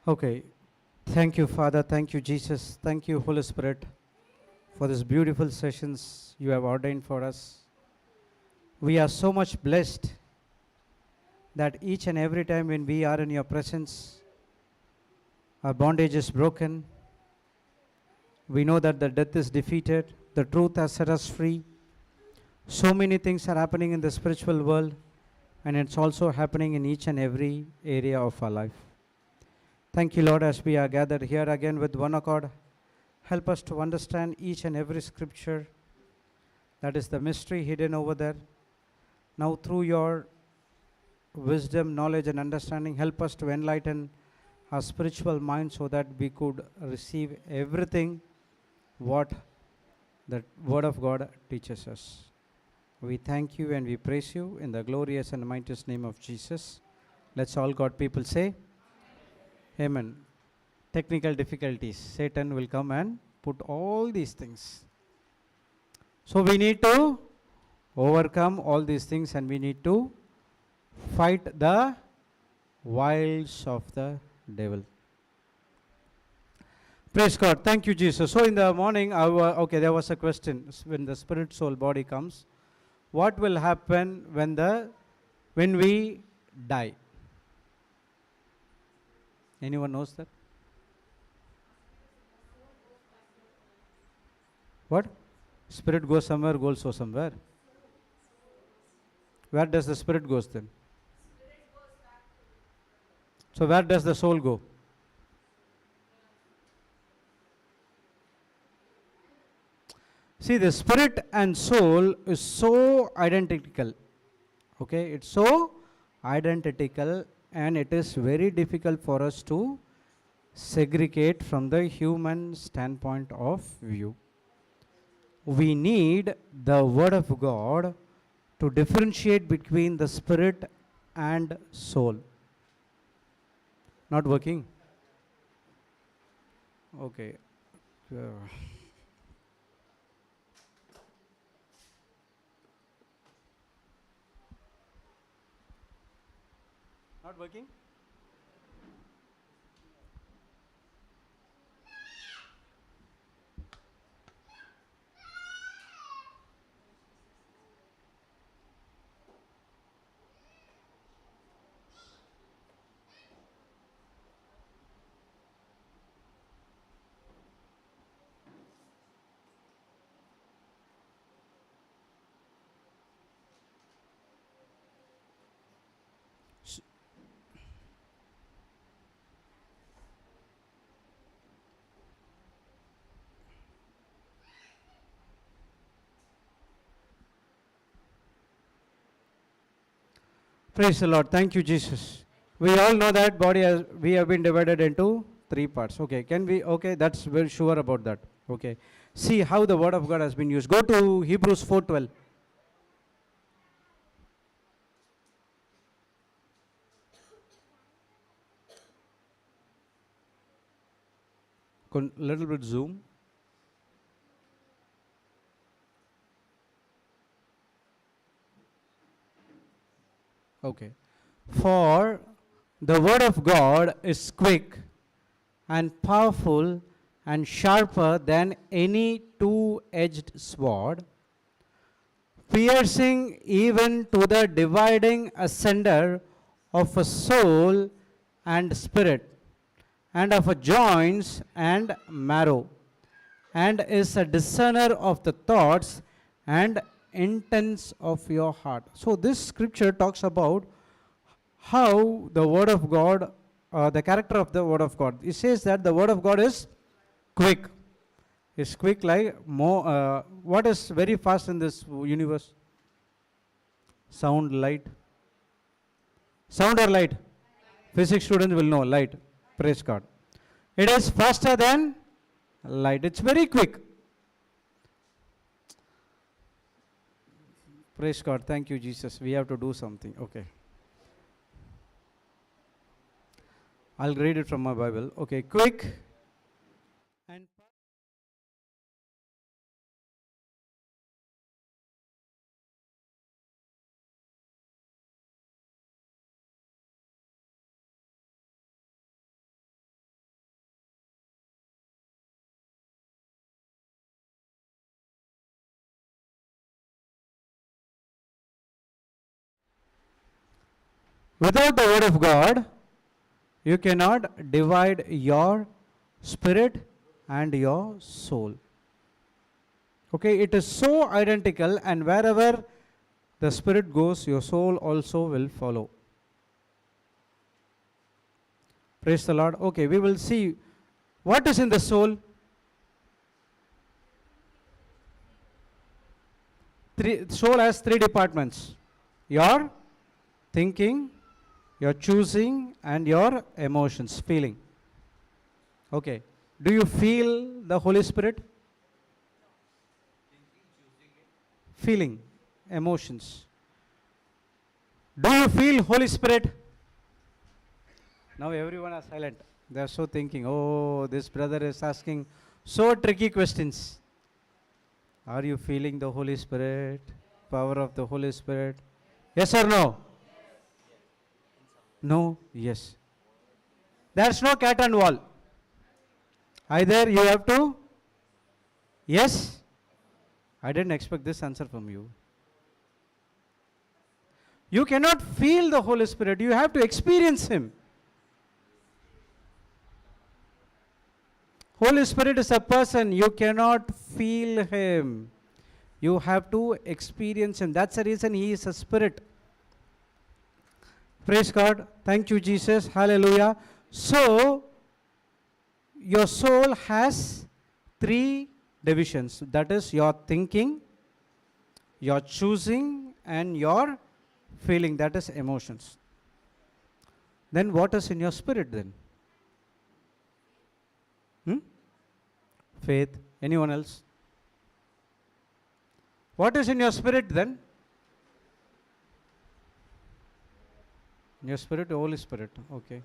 Okay. Thank you, Father. Thank you, Jesus. Thank you, Holy Spirit, for these beautiful sessions you have ordained for us. We are so much blessed that each and every time when we are in your presence, our bondage is broken. We know that the death is defeated. The truth has set us free. So many things are happening in the spiritual world, and it's also happening in each and every area of our life. Thank you, Lord, as we are gathered here again with one accord. Help us to understand each and every scripture. That is the mystery hidden over there. Now, through your wisdom, knowledge, and understanding, help us to enlighten our spiritual mind so that we could receive everything what the Word of God teaches us. We thank you and we praise you in the glorious and mightiest name of Jesus. Let's all God people say, Amen. Technical difficulties. Satan will come and put all these things. So we need to overcome all these things and we need to fight the wiles of the devil. Praise God. Thank you, Jesus. So in the morning, there was a question. When the spirit, soul, body comes, what will happen when we die? Anyone knows that? What? Spirit goes somewhere, also somewhere. Where does the spirit goes then? So where does the soul go? See, the spirit and soul is so identical. Okay, it's so identical and it is very difficult for us to segregate from the human standpoint of view. We need the Word of God to differentiate between the spirit and soul. Not working? Okay. Not working? Praise the Lord. Thank you, Jesus. We all know that we have been divided into three parts. Okay, that's very sure about that. Okay. See how the Word of God has been used. Go to Hebrews 4:12. Little bit zoom. Okay. For the Word of God is quick and powerful and sharper than any two-edged sword, piercing even to the dividing asunder of a soul and spirit, and of a joints and marrow, and is a discerner of the thoughts and intents of your heart. So this scripture talks about how the Word of God, the character of the Word of God. It says that the Word of God is quick. It's quick like more. What is very fast in this universe? Sound, light. Sound or light? Physics students will know light. Praise God. It is faster than light. It's very quick. Praise God. Thank you, Jesus. We have to do something. Okay. I'll read it from my Bible. Okay. Quick and Without the word of God, you cannot divide your spirit and your soul. Okay, it is so identical, and wherever the spirit goes, your soul also will follow. Praise the Lord. Okay, we will see what is in the soul. Soul has three departments: your thinking, your choosing, and your emotions, feeling. Okay, do you feel the Holy Spirit? Feeling, emotions. Do you feel Holy Spirit? Now everyone are silent. They are so thinking, oh, this brother is asking so tricky questions. Are you feeling the Holy Spirit? Power of the Holy Spirit? Yes or no? No, yes. There's no cat and wall. Either you have to, yes. I didn't expect this answer from you. You cannot feel the Holy Spirit. You have to experience Him. Holy Spirit is a person. You cannot feel Him. You have to experience Him. That's the reason He is a spirit. Praise God. Thank you, Jesus. Hallelujah. So, your soul has three divisions. That is your thinking, your choosing, and your feeling. That is emotions. Then what is in your spirit then? Faith. Anyone else? What is in your spirit then? In your spirit, the Holy Spirit. Okay.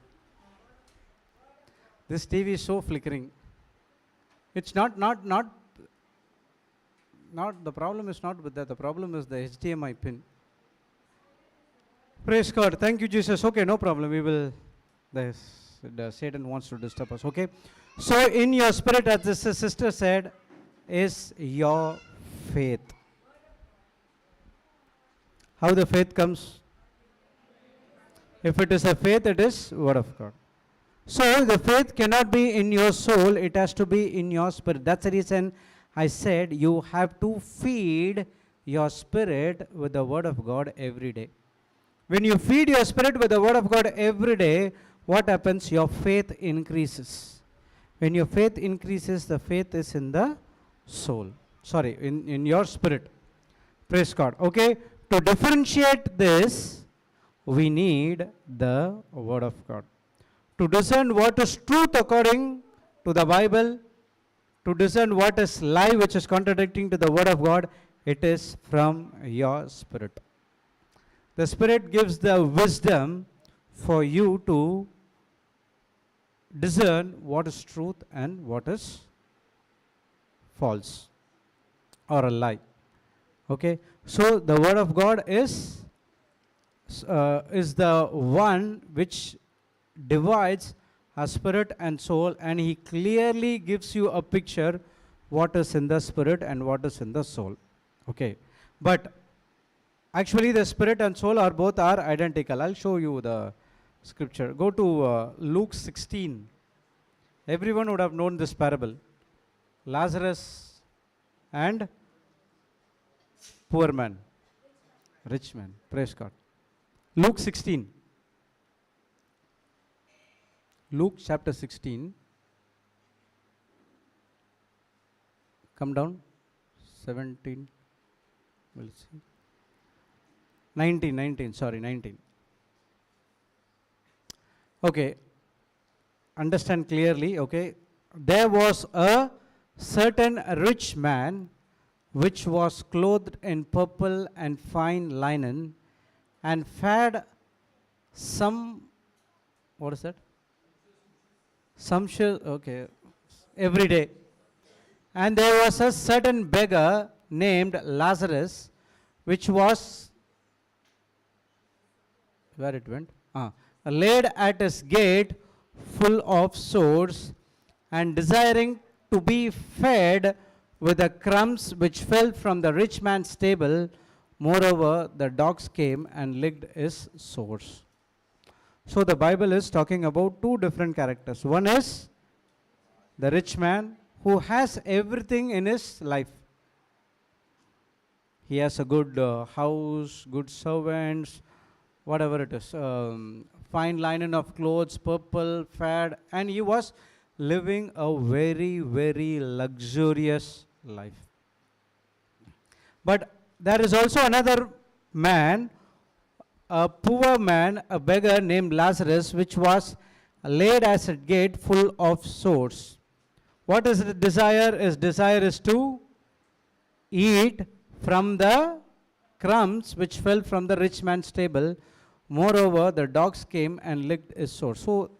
This TV is so flickering. It's not, the problem is not with that. The problem is the HDMI pin. Praise God. Thank you, Jesus. Okay, no problem. We will, the Satan wants to disturb us. Okay. So, in your spirit, as the sister said, is your faith. How the faith comes? If it is a faith, it is Word of God. So, the faith cannot be in your soul, it has to be in your spirit. That's the reason I said you have to feed your spirit with the Word of God every day. When you feed your spirit with the Word of God every day, what happens? Your faith increases. When your faith increases, the faith is in the soul. Sorry, in your spirit. Praise God. Okay, to differentiate this, we need the Word of God. To discern what is truth according to the Bible, to discern what is lie which is contradicting to the Word of God, it is from your spirit. The Spirit gives the wisdom for you to discern what is truth and what is false or a lie. Okay, so the Word of God is the one which divides our spirit and soul, and He clearly gives you a picture what is in the spirit and what is in the soul. Okay, but actually the spirit and soul are both are identical. I'll show you the scripture. Go to Luke 16. Everyone would have known this parable. Lazarus and poor man, rich man. Praise God. Luke 16. Luke chapter 16. Come down. 17. We'll see. 19. Sorry, 19. Okay. Understand clearly. Okay. There was a certain rich man which was clothed in purple and fine linen and fed some, what is that? Okay, every day. And there was a certain beggar named Lazarus, which was, where it went? Laid at his gate full of sores and desiring to be fed with the crumbs which fell from the rich man's table. Moreover, the dogs came and licked his sores. So the Bible is talking about two different characters. One is the rich man who has everything in his life. He has a good house, good servants, whatever it is, fine linen of clothes, purple, fad, and he was living a very, very luxurious life. But there is also another man, a poor man, a beggar named Lazarus, which was laid as a gate full of sores. What is the desire? His desire is to eat from the crumbs which fell from the rich man's table. Moreover, the dogs came and licked his sores. So,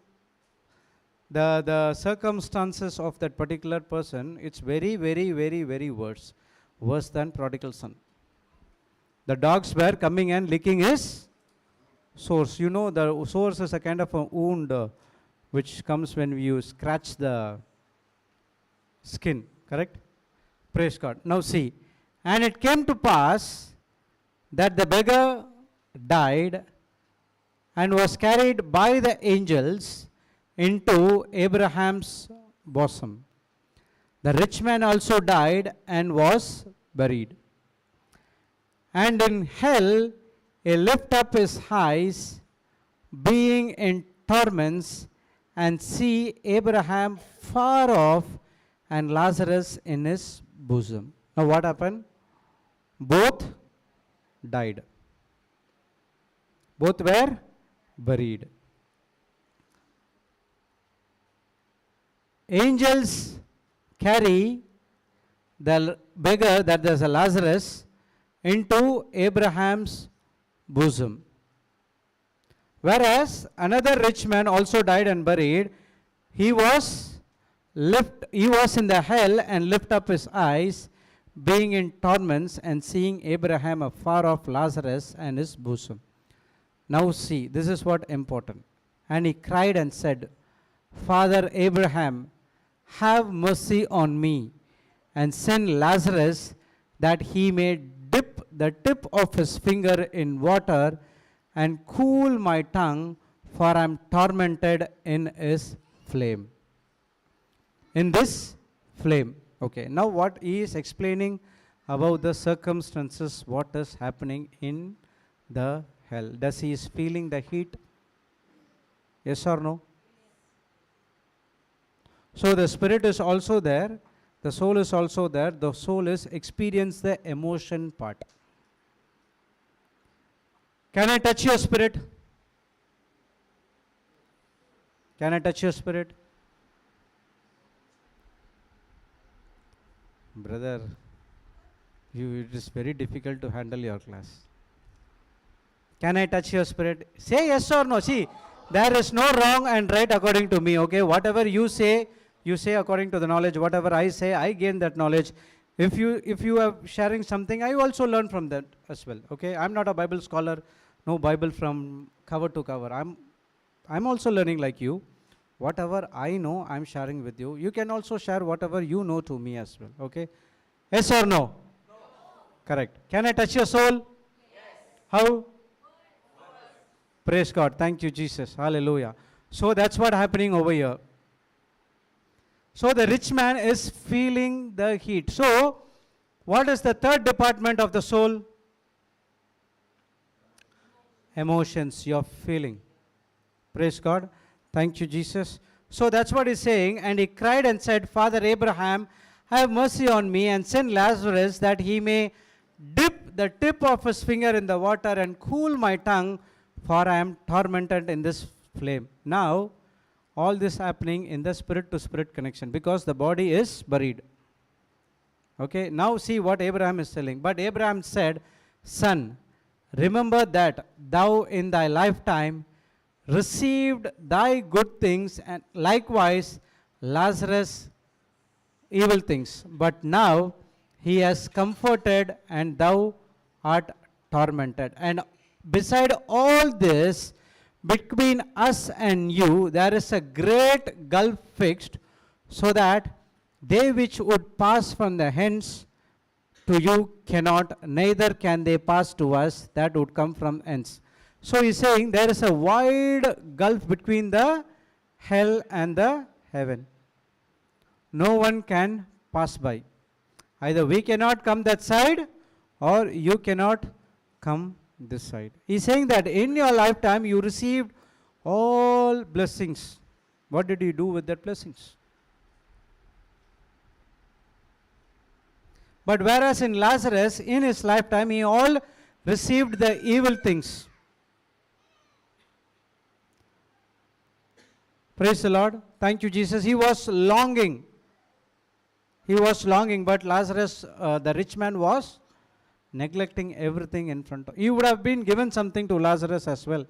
the circumstances of that particular person, it's very, very, very, very worse than prodigal son. The dogs were coming and licking his sores. You know, the sores is a kind of a wound which comes when you scratch the skin, correct? Praise God. Now see, and it came to pass that the beggar died and was carried by the angels into Abraham's bosom. The rich man also died and was buried. And in hell he lift up his eyes, being in torments, and see Abraham far off and Lazarus in his bosom. Now what happened? Both died. Both were buried. Angels carry the beggar, that is a Lazarus, into Abraham's bosom. Whereas another rich man also died and buried. He was in the hell and lift up his eyes, being in torments, and seeing Abraham afar off, Lazarus and his bosom. Now see, this is what important. And he cried and said, Father Abraham, have mercy on me, and send Lazarus that he may dip the tip of his finger in water and cool my tongue, for I am tormented in his flame. In this flame. Okay, now what he is explaining about the circumstances, what is happening in the hell. Does he is feeling the heat? Yes or no? So the spirit is also there, the soul is also there. The soul is experience the emotion part. Can I touch your spirit? Can I touch your spirit? Brother, it is very difficult to handle your class. Can I touch your spirit? Say yes or no. See, there is no wrong and right according to me, okay? Whatever you say according to the knowledge. Whatever I say, I gain that knowledge. If you are sharing something, I also learn from that as well, okay? I'm not a Bible scholar, no Bible from cover to cover. I'm also learning like you. Whatever I know, I'm sharing with you. You can also share whatever you know to me as well, okay? Yes or no? No. Correct. Can I touch your soul? Yes. How? Praise God. Thank you, Jesus. Hallelujah. So that's what happening over here. So the rich man is feeling the heat. So what is the third department of the soul? Emotions, your feeling. Praise God. Thank you, Jesus. So that's what he's saying. And he cried and said, Father Abraham, have mercy on me, and send Lazarus that he may dip the tip of his finger in the water and cool my tongue, for I am tormented in this flame. Now, all this happening in the spirit to spirit connection, because the body is buried. Okay, now see what Abraham is telling. But Abraham said, Son, remember that thou in thy lifetime received thy good things, and likewise Lazarus evil things. But now he has comforted, and thou art tormented. And beside all this, between us and you, there is a great gulf fixed, so that they which would pass from the hence to you cannot, neither can they pass to us that would come from hence. So he's saying there is a wide gulf between the hell and the heaven. No one can pass by. Either we cannot come that side or you cannot come this side. He's saying that in your lifetime you received all blessings. What did you do with that blessings? But whereas in Lazarus, in his lifetime, he all received the evil things. Praise the Lord. Thank you, Jesus. He was longing. He was longing, but Lazarus, the rich man, was neglecting everything in front of him. He would have been given something to Lazarus as well.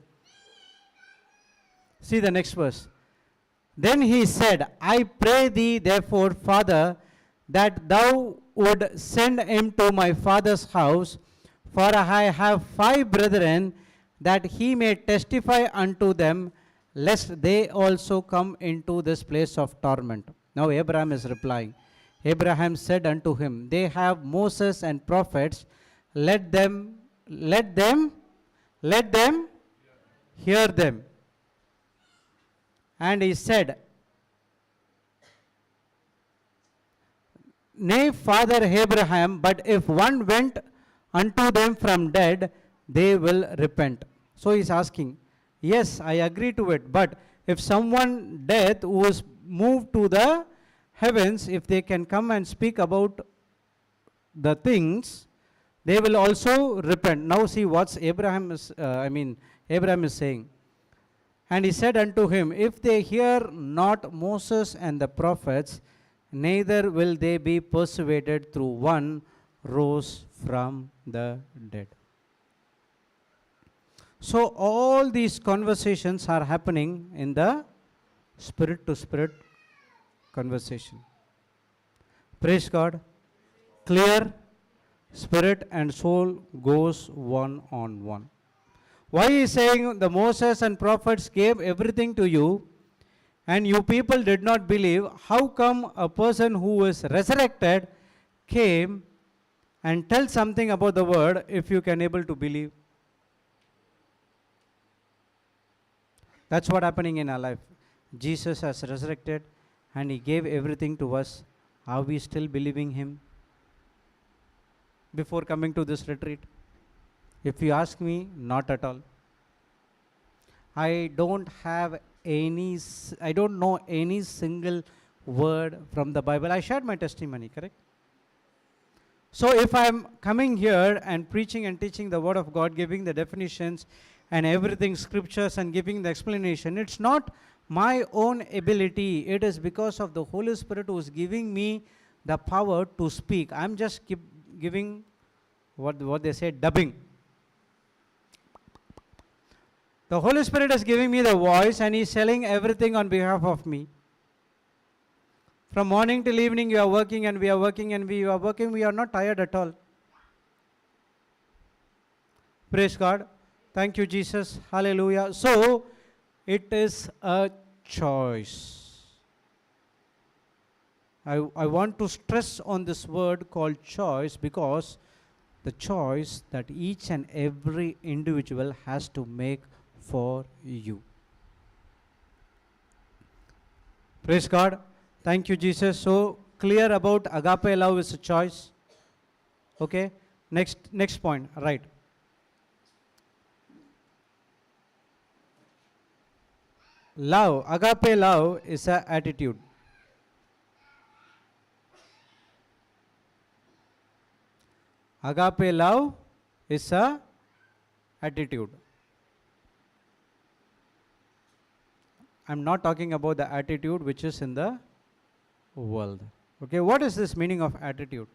See the next verse. Then he said, I pray thee, therefore, Father, that thou would send him to my father's house, for I have 5 brethren, that he may testify unto them, lest they also come into this place of torment. Now Abraham is replying. Abraham said unto him, they have Moses and prophets, let them hear them. And he said, Nay, Father Abraham, but if one went unto them from dead, they will repent. So he is asking, yes, I agree to it, but if someone dead who is moved to the heavens, if they can come and speak about the things, they will also repent. Now see what Abraham is saying. And he said unto him, if they hear not Moses and the prophets, neither will they be persuaded through one rose from the dead. So all these conversations are happening in the spirit to spirit conversation. Praise God. Clear. Spirit and soul goes one on one. Why he is saying the Moses and prophets gave everything to you and you people did not believe? How come a person who is resurrected came and tell something about the word if you can able to believe? That's what happening in our life. Jesus has resurrected and he gave everything to us. Are we still believing him? Before coming to this retreat? If you ask me, not at all. I don't know any single word from the Bible. I shared my testimony, correct? So if I'm coming here and preaching and teaching the word of God, giving the definitions and everything, scriptures, and giving the explanation, it's not my own ability. It is because of the Holy Spirit who is giving me the power to speak. I'm just giving what they say, dubbing. The Holy Spirit is giving me the voice and he's selling everything on behalf of me. From morning till evening you are working and we are working and we are working. We are not tired at all. Praise God. Thank you, Jesus. Hallelujah. So, it is a choice. I want to stress on this word called choice, because the choice that each and every individual has to make for you. Praise God. Thank you, Jesus. So clear about agape love is a choice. Okay. Next point. Right. Love, agape love is an attitude. Agape love is a attitude. I'm not talking about the attitude which is in the world. Okay, what is this meaning of attitude?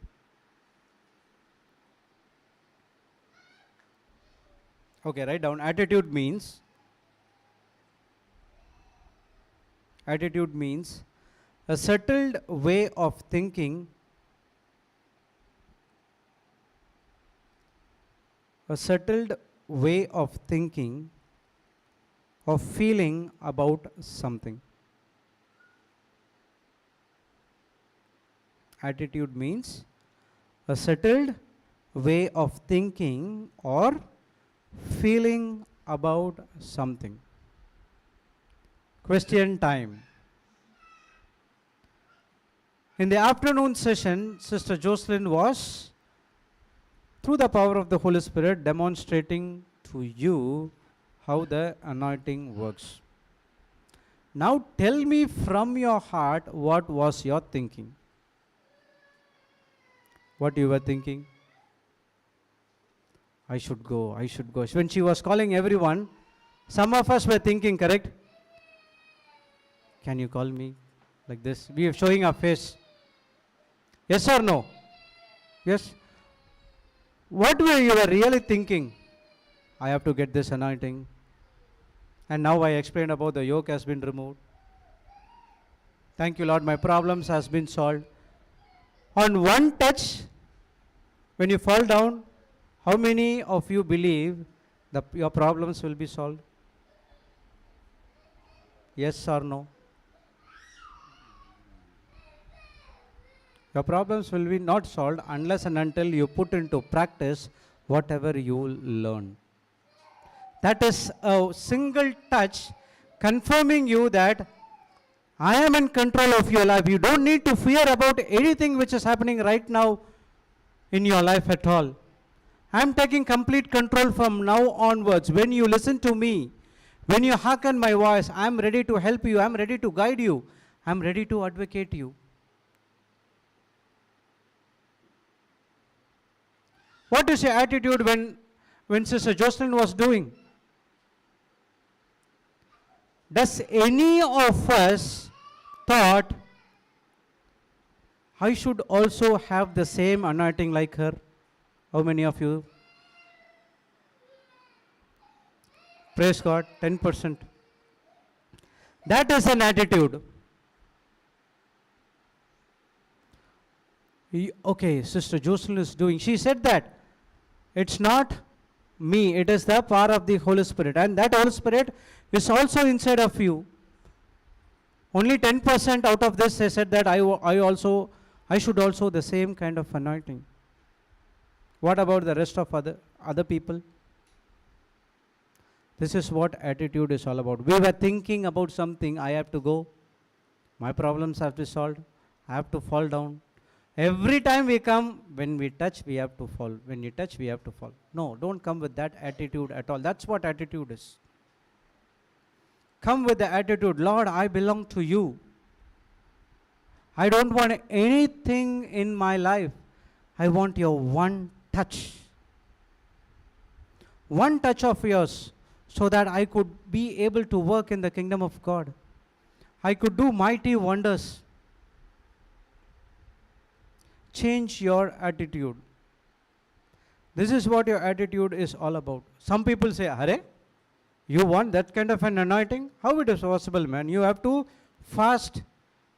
Okay, write down. Attitude means a settled way of thinking, of feeling about something. Attitude means a settled way of thinking or feeling about something. Question time. In the afternoon session, Sister Jocelyn was, through the power of the Holy Spirit, demonstrating to you how the anointing works. Now tell me from your heart, what was your thinking? What you were thinking? I should go, I should go. When she was calling everyone, some of us were thinking, correct? Can you call me? Like this. We are showing our face. Yes or no? Yes. What were you were really thinking? I have to get this anointing. And now I explained about the yoke has been removed. Thank you, Lord, my problems has been solved. On one touch, when you fall down, how many of you believe that your problems will be solved? Yes or no? Your problems will be not solved unless and until you put into practice whatever you learn. That is a single touch confirming you that I am in control of your life. You don't need to fear about anything which is happening right now in your life at all. I am taking complete control from now onwards. When you listen to me, when you hearken my voice, I am ready to help you. I am ready to guide you. I am ready to advocate you. What is your attitude when Sister Jocelyn was doing? Does any of us thought, I should also have the same anointing like her? How many of you? Praise God, 10%. That is an attitude. Okay, Sister Jocelyn is doing. She said that it's not me, it is the power of the Holy Spirit. And that Holy Spirit is also inside of you. Only 10% out of this, they said that I should also the same kind of anointing. What about the rest of other people? This is what attitude is all about. We were thinking about something, I have to go. My problems have to be solved. I have to fall down. Every time we come, when we touch, we have to fall. When you touch, we have to fall. No, don't come with that attitude at all. That's what attitude is. Come with the attitude, Lord, I belong to you. I don't want anything in my life. I want your one touch. One touch of yours, so that I could be able to work in the kingdom of God. I could do mighty wonders. Change your attitude. This is what your attitude is all about. Some people say, Hare, you want that kind of an anointing? How it is possible, man? You have to fast.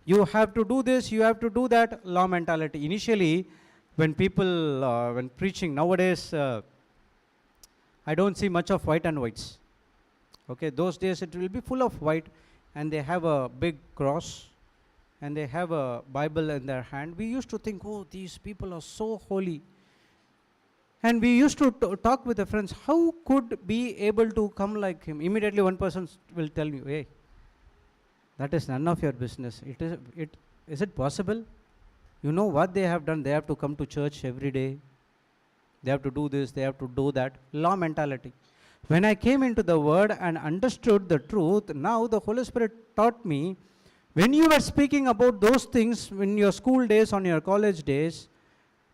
You have to do this. You have to do that. Law mentality. Initially, when people, when preaching nowadays, I don't see much of white and whites. Okay, those days it will be full of white, and they have a big cross, and they have a Bible in their hand. We used to think, oh, these people are so holy. And we used to talk with the friends, how could be able to come like him? Immediately one person will tell you, hey, that is none of your business. Is it possible? You know what they have done? They have to come to church every day. They have to do this, they have to do that. Law mentality. When I came into the word and understood the truth, now the Holy Spirit taught me, when you were speaking about those things in your school days, on your college days,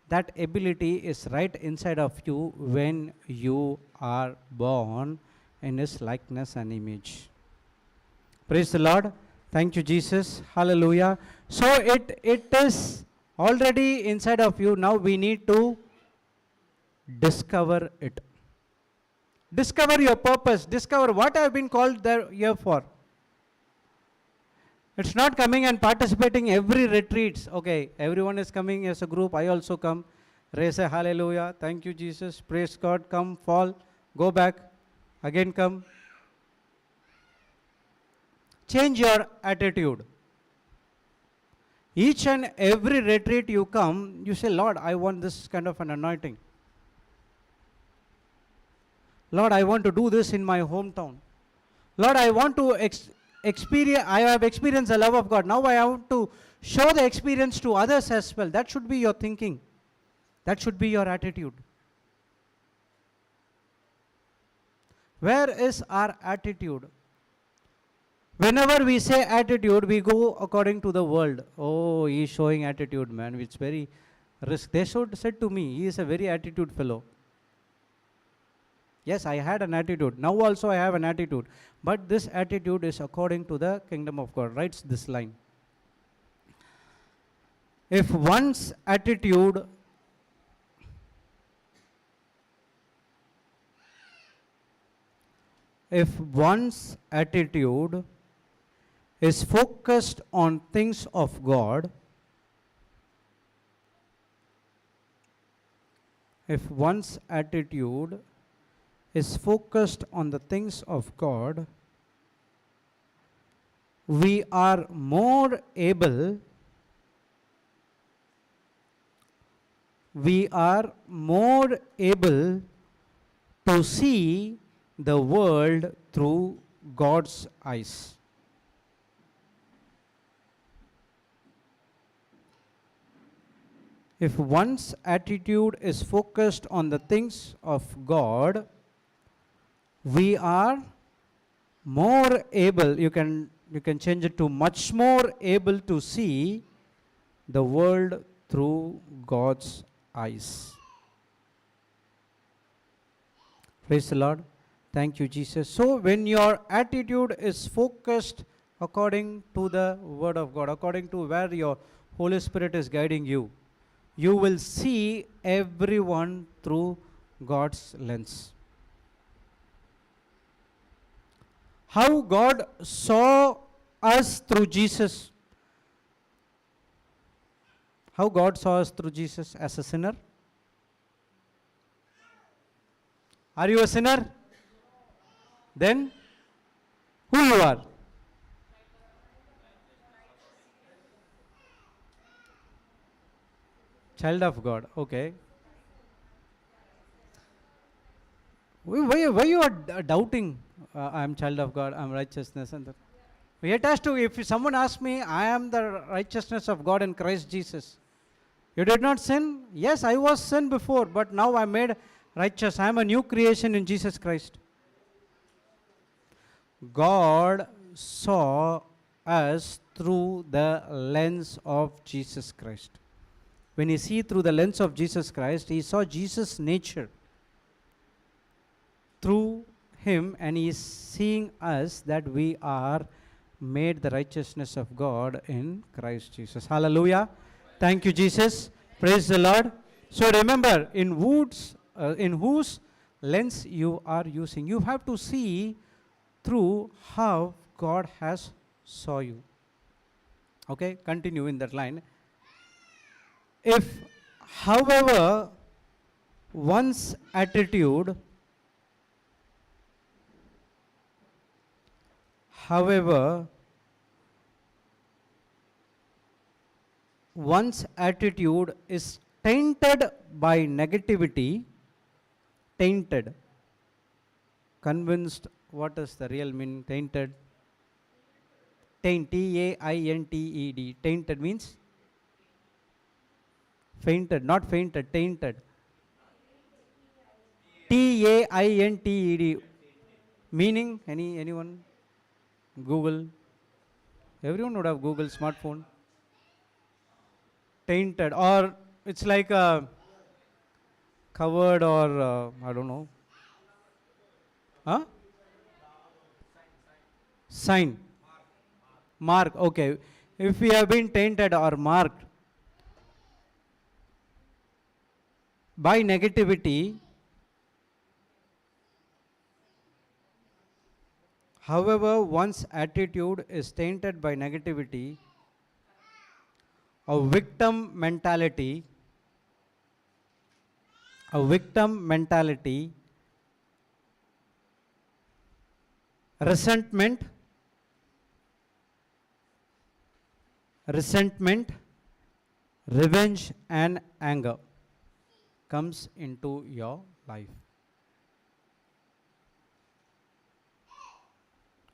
that ability is right inside of you when you are born in His likeness and image. Praise the Lord. Thank you, Jesus. Hallelujah. So it is already inside of you. Now we need to discover it. Discover your purpose. Discover what I have been called here for. It's not coming and participating every retreats. Okay, everyone is coming as a group. I also come. Raise a hallelujah. Thank you, Jesus. Praise God. Come, fall, go back. Again come. Change your attitude. Each and every retreat you come, you say, Lord, I want this kind of an anointing. Lord, I want to do this in my hometown. Lord, I want to experience, I have experienced the love of God. Now I want to show the experience to others as well. That should be your thinking. That should be your attitude. Where is our attitude? Whenever we say attitude, we go according to the world. Oh, he is showing attitude, man. It's very risk. They said to me, he is a very attitude fellow. Yes, I had an attitude. Now also I have an attitude. But this attitude is according to the kingdom of God. Writes this line. If one's attitude is focused on things of God, if one's attitude is focused on the things of God, we are more able to see the world through God's eyes. If one's attitude is focused on the things of God, we are more able, you can change it to much more able to see the world through God's eyes. Praise the Lord. Thank you, Jesus. So when your attitude is focused according to the Word of God, according to where your Holy Spirit is guiding you, you will see everyone through God's lens. How God saw us through Jesus. How God saw us through Jesus as a sinner? Are you a sinner? Then, who you are? Child of God. Okay. Why you are doubting? I am child of God. I am righteousness. And it has to. If someone asks me, I am the righteousness of God in Christ Jesus. You did not sin? Yes, I was sin before, but now I am made righteous. I am a new creation in Jesus Christ. God saw us through the lens of Jesus Christ. When you see through the lens of Jesus Christ, he saw Jesus' nature through him, and he is seeing us that we are made the righteousness of God in Christ Jesus. Hallelujah. Thank you, Jesus. Praise the Lord. So remember, in whose lens you are using, you have to see through how God has saw you. Okay, continue in that line. If, however, one's attitude is tainted by negativity, tainted, convinced, what is the real meaning? Tainted. Taint, T-A-I-N-T-E-D. Tainted means? Fainted, not fainted, tainted. T-A-I-N-T-E-D. Meaning, anyone? Google. Everyone would have Google smartphone. Tainted, or it's like a covered, or I don't know. Huh? Sign. Mark. Okay. If we have been tainted or marked by negativity, however, one's attitude is tainted by negativity, a victim mentality, resentment, revenge, and anger comes into your life.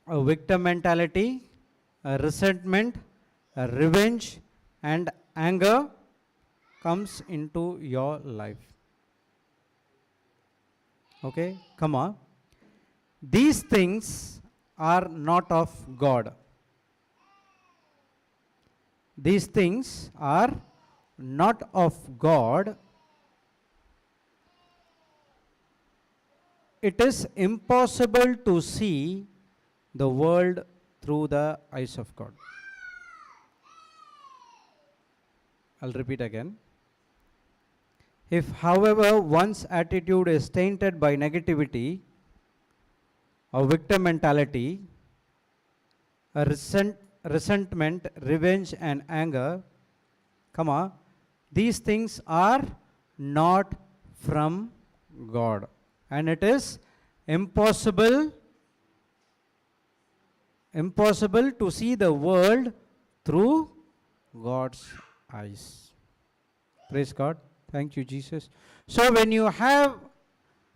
a victim mentality, a resentment, a revenge, and anger comes into your life. Okay, come on. These things are not of God. These things are not of God. It is impossible to see the world through the eyes of God. I'll repeat again. If, however, one's attitude is tainted by negativity, a victim mentality, a resentment, revenge, and anger, these things are not from God. And it is impossible to see the world through God's eyes. Praise God. Thank you, Jesus. So when you have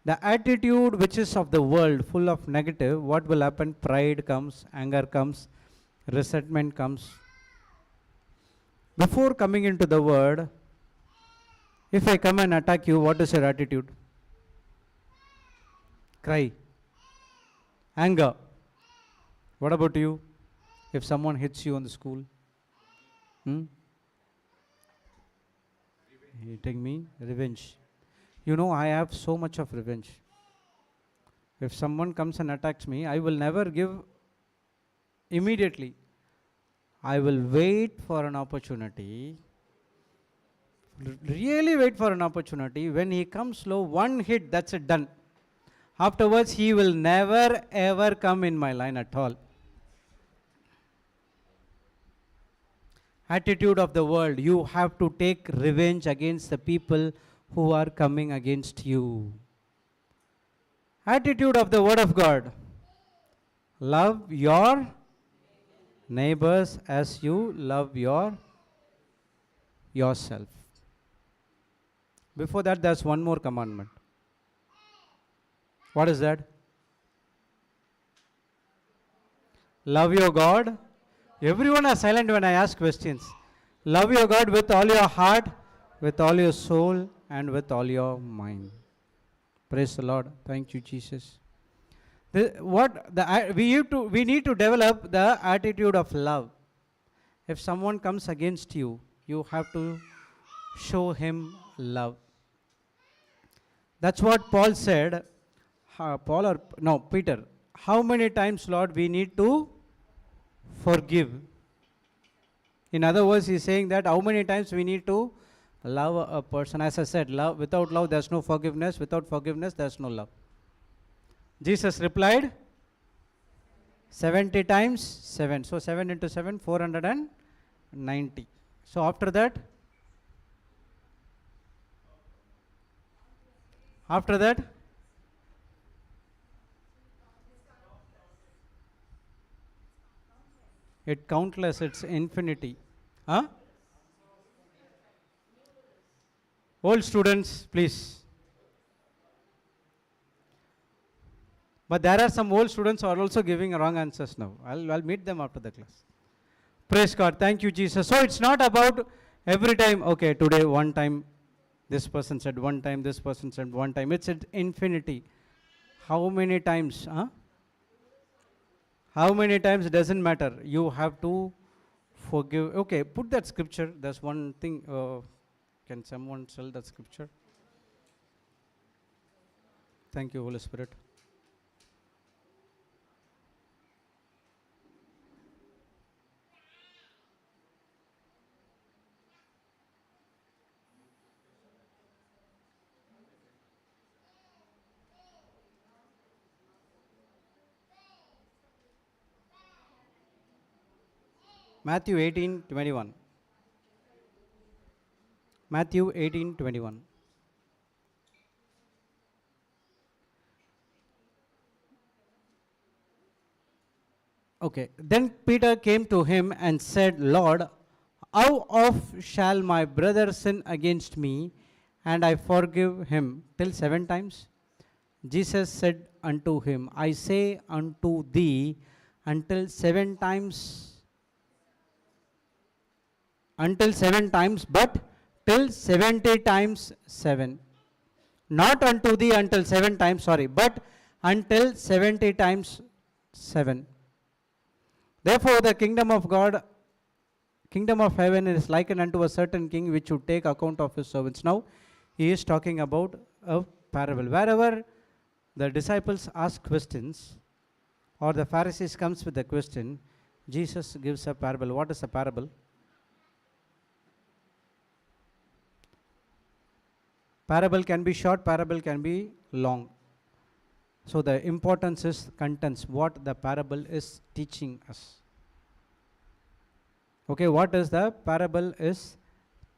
the attitude which is of the world, full of negative, what will happen? Pride comes, anger comes, resentment comes. Before coming into the word, if I come and attack you, what is your attitude? Cry. Anger. What about you? If someone hits you on the school? Hitting me? Revenge. You know, I have so much of revenge. If someone comes and attacks me, I will never give immediately. I will wait for an opportunity. Really wait for an opportunity. When he comes slow, one hit, that's it, done. Afterwards, he will never ever come in my line at all. Attitude of the world. You have to take revenge against the people who are coming against you. Attitude of the word of God. Love your neighbors as you love yourself. Before that, there's one more commandment. What is that? Love your God. Everyone are silent when I ask questions. Love your God with all your heart, with all your soul, and with all your mind. Praise the Lord. Thank you, Jesus. We need to develop the attitude of love. If someone comes against you, you have to show him love. That's what Paul said. Peter. How many times, Lord, we need to forgive? In other words, he's saying that how many times we need to love a person. As I said, love, without love, there's no forgiveness. Without forgiveness, there's no love. Jesus replied, 70 times 7. So 7 into 7, 490. So after that, it countless, it's infinity. Huh? Old students, please. But there are some old students who are also giving wrong answers now. I'll meet them after the class. Praise God. Thank you, Jesus. So it's not about every time, okay, today one time this person said, one time this person said, one time. It's at infinity. How many times? Huh? How many times doesn't matter. You have to forgive. Okay, put that scripture. There's one thing. Can someone tell that scripture? Thank you, Holy Spirit. Matthew 18:21. Matthew 18:21. Okay. Then Peter came to him and said, Lord, how oft shall my brother sin against me, and I forgive him? Till 7 times? Jesus said unto him, I say unto thee, until 7 times, but till 70 times 7. Not unto thee until 7 times, sorry, but until 70 times 7. Therefore, the kingdom of God, kingdom of heaven is likened unto a certain king which would take account of his servants. Now, he is talking about a parable. Wherever the disciples ask questions or the Pharisees comes with a question, Jesus gives a parable. What is a parable? Parable can be short, parable can be long. So the importance is contents, what the parable is teaching us. Okay, what is the parable is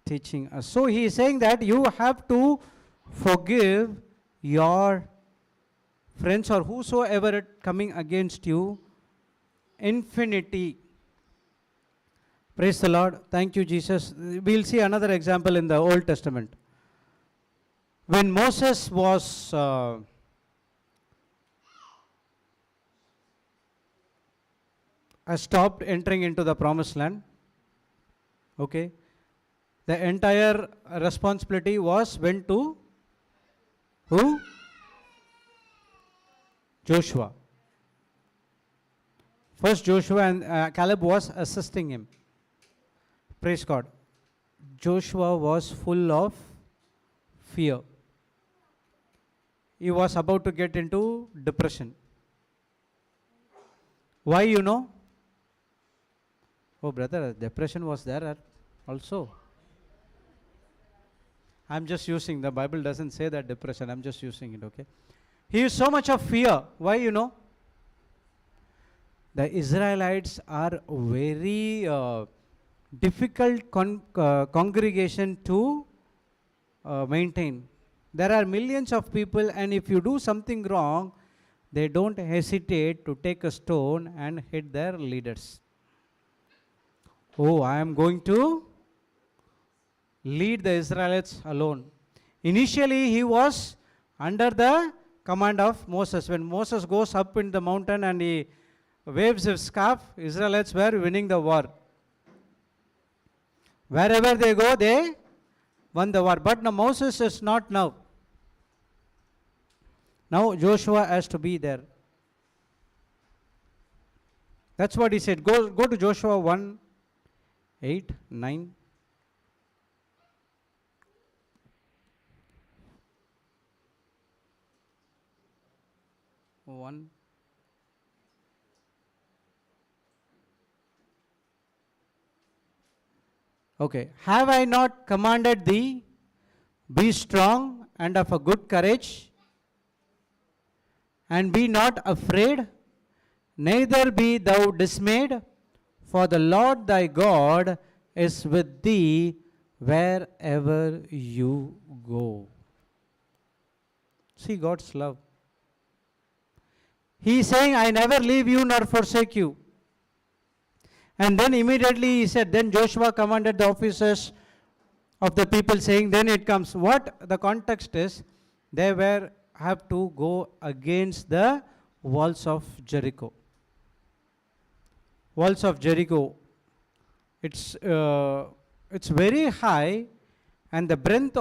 teaching us? So he is saying that you have to forgive your friends or whosoever coming against you infinity. Praise the Lord. Thank you, Jesus. We'll see another example in the Old Testament. When Moses was stopped entering into the promised land, okay, the entire responsibility was went to who? Joshua. First Joshua and Caleb was assisting him. Praise God. Joshua was full of fear. He was about to get into depression. Why, you know? Oh, brother, depression was there also. I'm just using, the Bible doesn't say that depression, I'm just using it, okay? He is so much of fear. Why, you know? The Israelites are very difficult congregation to maintain. There are millions of people, and if you do something wrong, they don't hesitate to take a stone and hit their leaders. Oh, I am going to lead the Israelites alone. Initially, he was under the command of Moses. When Moses goes up in the mountain and he waves his scarf, Israelites were winning the war. Wherever they go, they won the war. But now Moses is not now. Now Joshua has to be there. That's what he said. Go to Joshua 1, 8, 9. One. Okay. Have I not commanded thee? Be strong and of a good courage, and be not afraid, neither be thou dismayed, for the Lord thy God is with thee wherever you go. See God's love. He is saying, I never leave you nor forsake you. And then immediately he said, then Joshua commanded the officers of the people, saying, then it comes. What the context is, they have to go against the walls of Jericho. Walls of Jericho. It's very high, and the breadth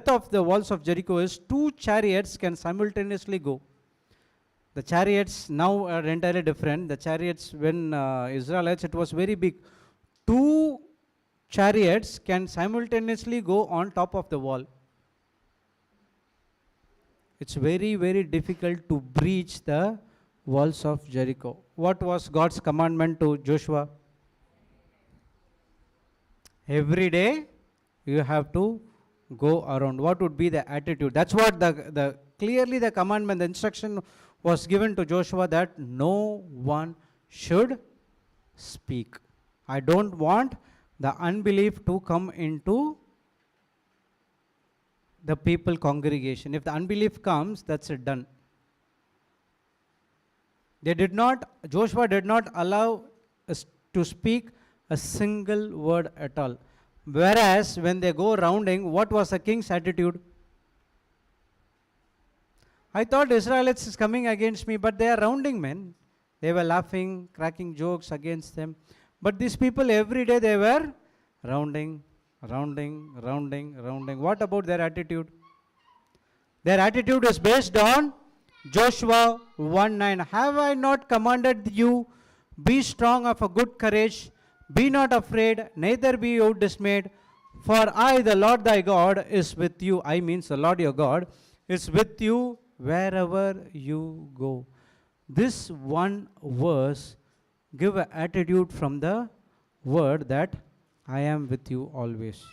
of the walls of Jericho is 2 chariots can simultaneously go. The chariots now are entirely different. The chariots when Israelites, it was very big. 2 chariots can simultaneously go on top of the wall. It's very, very difficult to breach the walls of Jericho. What was God's commandment to Joshua? Every day you have to go around. What would be the attitude? That's what the clearly the commandment, the instruction was given to Joshua, that no one should speak. I don't want the unbelief to come into the people congregation. If the unbelief comes, that's it, done. Joshua did not allow us to speak a single word at all. Whereas when they go rounding, what was the king's attitude? I thought Israelites is coming against me, but they are rounding men. They were laughing, cracking jokes against them. But these people every day they were rounding, rounding. What about their attitude? Their attitude is based on Joshua 1:9. Have I not commanded you? Be strong of a good courage. Be not afraid, neither be you dismayed. For I, the Lord thy God, is with you. I means the Lord your God is with you wherever you go. This one verse give an attitude from the word that I am with you always.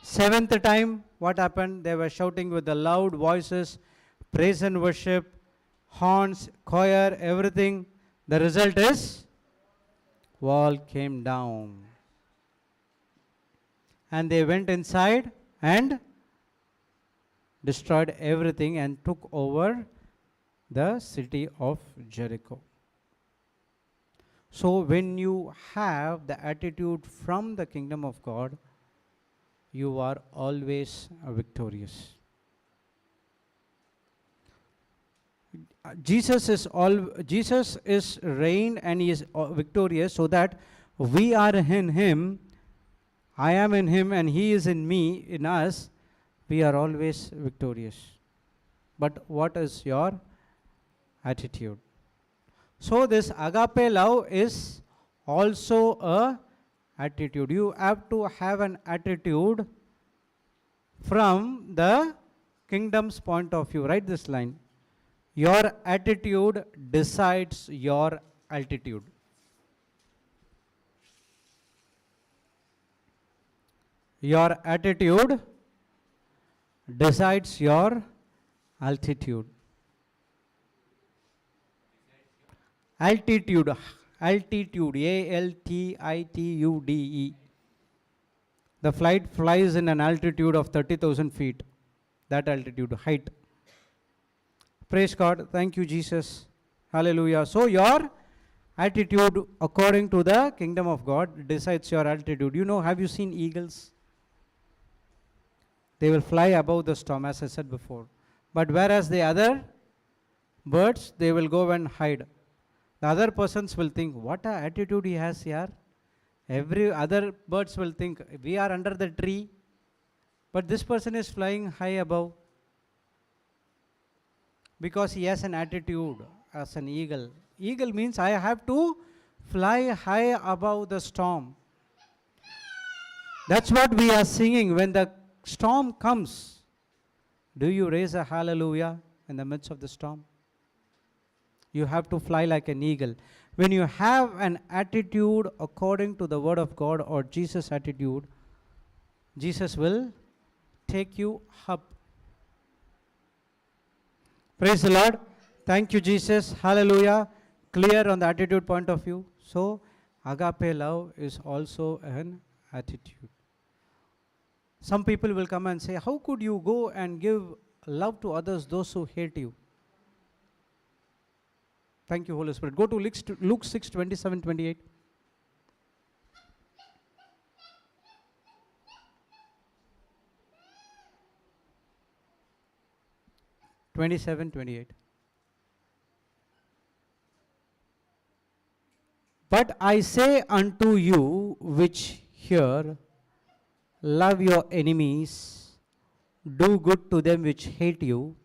Seventh time, what happened? They were shouting with the loud voices, praise and worship, horns, choir, everything. The result is, wall came down. And they went inside and destroyed everything and took over the city of Jericho. So when you have the attitude from the kingdom of God, you are always victorious. Jesus is reigned and he is victorious, so that we are in him, I am in him and he is in me, in us, we are always victorious. But what is your attitude? So this agape love is also a attitude. You have to have an attitude from the kingdom's point of view. Write this line. Your attitude decides your altitude. Your attitude decides your altitude. Altitude, altitude. The flight flies in an altitude of 30,000 feet. That altitude, height. Praise God. Thank you, Jesus. Hallelujah. So your attitude according to the kingdom of God decides your altitude. You know, have you seen eagles? They will fly above the storm, as I said before. But whereas the other birds, they will go and hide. The other persons will think, what an attitude he has here. Every other birds will think, we are under the tree, but this person is flying high above. Because he has an attitude as an eagle. Eagle means I have to fly high above the storm. That's what we are singing when the storm comes. Do you raise a hallelujah in the midst of the storm? You have to fly like an eagle. When you have an attitude according to the word of God or Jesus' attitude, Jesus will take you up. Praise the Lord. Thank you, Jesus. Hallelujah. Clear on the attitude point of view. So, agape love is also an attitude. Some people will come and say, how could you go and give love to others, those who hate you? Thank you, Holy Spirit. Go to Luke 6, 27, 28. 27, 28. But I say unto you which hear, love your enemies, do good to them which hate you,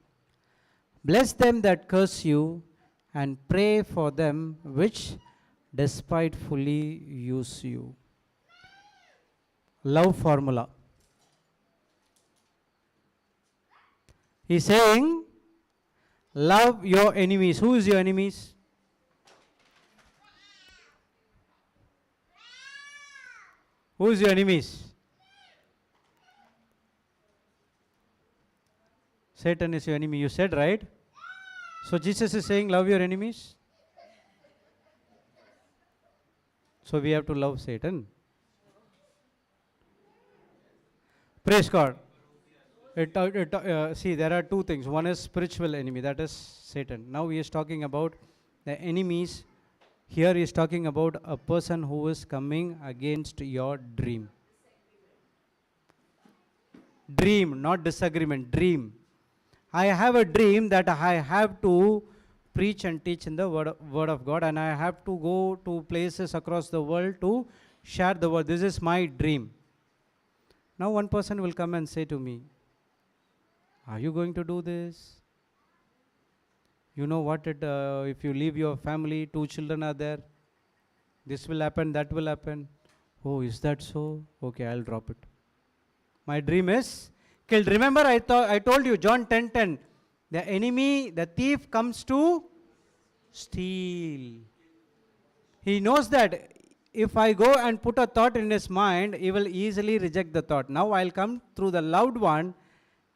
bless them that curse you, and pray for them which despitefully use you. Love formula. He's saying, love your enemies. Who is your enemies? Who is your enemies? Satan is your enemy. You said, right? So Jesus is saying, love your enemies. So we have to love Satan. Praise God. See, there are two things. One is spiritual enemy, that is Satan. Now he is talking about the enemies. Here he is talking about a person who is coming against your dream. Dream, not disagreement, dream. I have a dream that I have to preach and teach in the word of God, and I have to go to places across the world to share the word. This is my dream. Now one person will come and say to me, are you going to do this? You know what, if you leave your family, 2 children are there, this will happen, that will happen. Oh, is that so? Okay, I'll drop it. My dream is killed. Remember, I told you, John 10:10, the enemy, the thief comes to steal. He knows that if I go and put a thought in his mind, he will easily reject the thought. Now I'll come through the loud one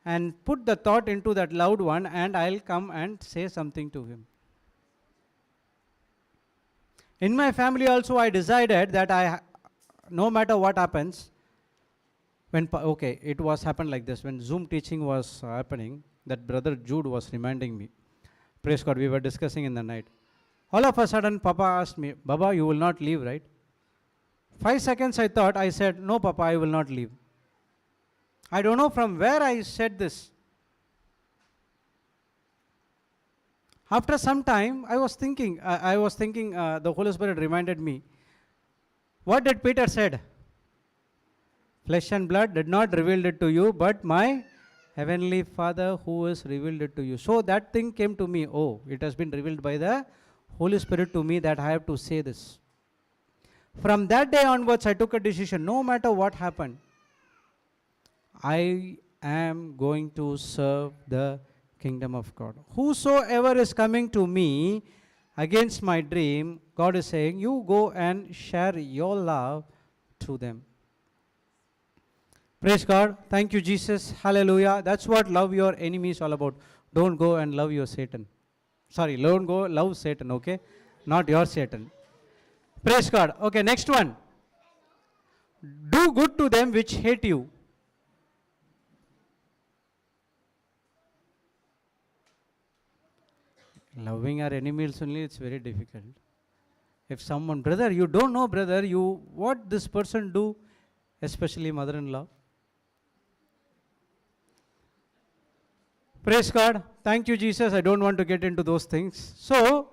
and put the thought into that loud one, and I'll come and say something to him. In my family also, I decided that no matter what happens, okay, it was happened like this. When Zoom teaching was happening, that brother Jude was reminding me. Praise God, we were discussing in the night. All of a sudden, Papa asked me, Baba, you will not leave, right? 5 seconds I said, no, Papa, I will not leave. I don't know from where I said this. After some time, I was thinking, the Holy Spirit reminded me. What did Peter said? Flesh and blood did not reveal it to you, but my heavenly Father who has revealed it to you. So that thing came to me. Oh, it has been revealed by the Holy Spirit to me that I have to say this. From that day onwards, I took a decision. No matter what happened, I am going to serve the kingdom of God. Whosoever is coming to me against my dream, God is saying, you go and share your love to them. Praise God. Thank you, Jesus. Hallelujah. That's what love your enemy is all about. Don't go and love your Satan. Sorry, don't go love Satan, okay? Not your Satan. Praise God. Okay, next one. Do good to them which hate you. Loving our enemies only, it's very difficult. If someone, brother, you don't know, brother, what this person do, especially mother-in-law. Praise God. Thank you, Jesus. I don't want to get into those things. So,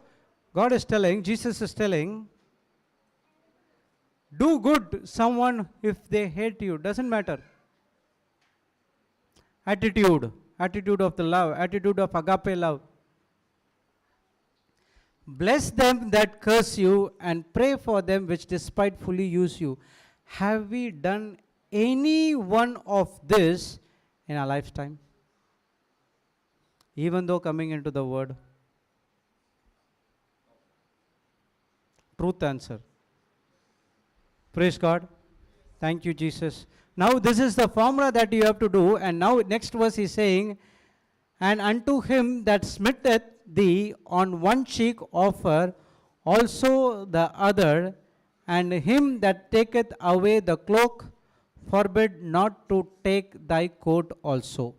God is telling, Jesus is telling, do good someone if they hate you. Doesn't matter. Attitude of the love, attitude of agape love. Bless them that curse you and pray for them which despitefully use you. Have we done any one of this in our lifetime? Even though coming into the word. Truth answer. Praise God. Thank you, Jesus. Now this is the formula that you have to do, and now next verse is saying, and unto him that smiteth thee on one cheek offer also the other, and him that taketh away the cloak forbid not to take thy coat also.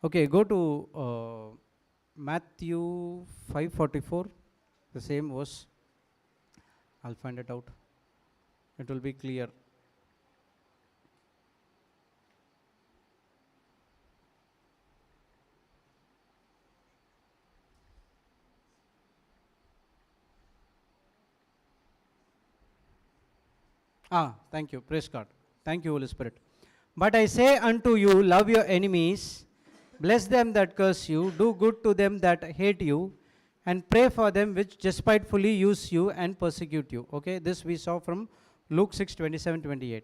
Okay, go to Matthew 5:44, the same verse. I'll find it out. It will be clear. Thank you. Praise God. Thank you, Holy Spirit. But I say unto you, love your enemies, bless them that curse you, do good to them that hate you, and pray for them which despitefully use you and persecute you. Okay, this we saw from Luke 6:27-28.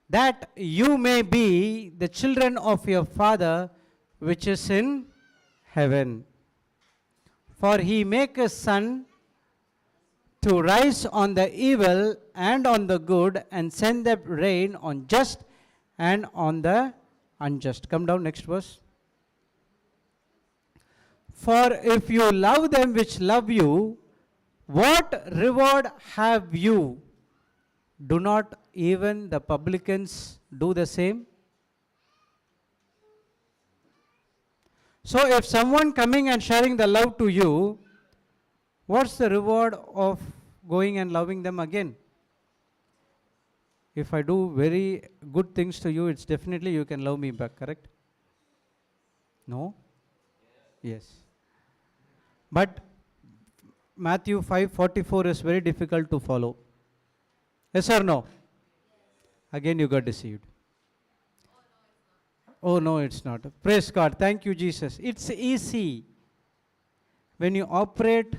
That you may be the children of your Father which is in heaven. For he maketh sun to rise on the evil and on the good, and send the rain on just and on the unjust. Come down, next verse. For if you love them which love you, what reward have you? Do not even the publicans do the same? So if someone coming and sharing the love to you, what's the reward of going and loving them again? If I do very good things to you, it's definitely you can love me back, correct? No? Yes. But Matthew 5:44 is very difficult to follow. Yes or no? Again you got deceived. Oh no, it's not. Praise God. Thank you, Jesus. It's easy. When you operate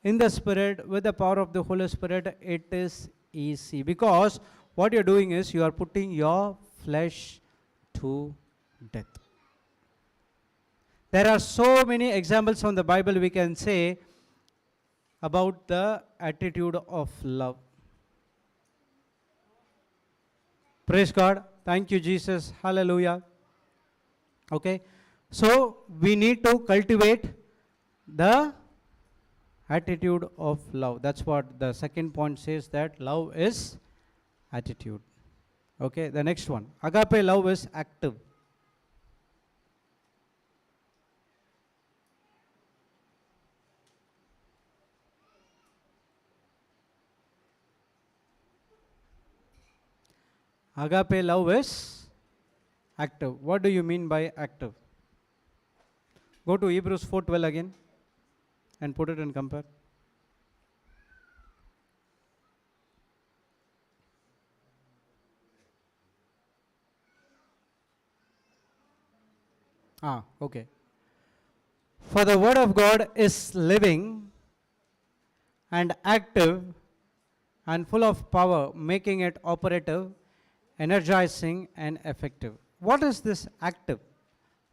in the Spirit with the power of the Holy Spirit, it is easy. Because what you're doing is you are putting your flesh to death. There are so many examples from the Bible we can say about the attitude of love. Praise God. Thank you, Jesus. Hallelujah. Okay. So we need to cultivate the attitude of love. That's what the second point says, that love is attitude. Okay. The next one. Agape love is active. Agape love is active. What do you mean by active? Go to Hebrews 4:12 again and put it and compare. Okay. For the word of God is living and active and full of power, making it operative, energizing, and effective. What is this active?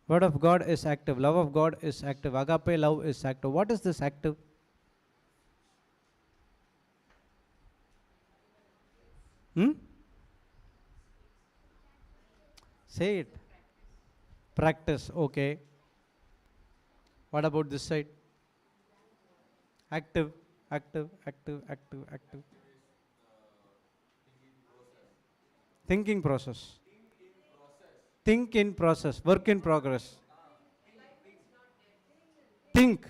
Word of God is active. Love of God is active. Agape love is active. What is this active? Hmm? Say it. Practice. Okay. What about this side? Active, active, active, active, active. Thinking process. Think in process. Work in progress. Think.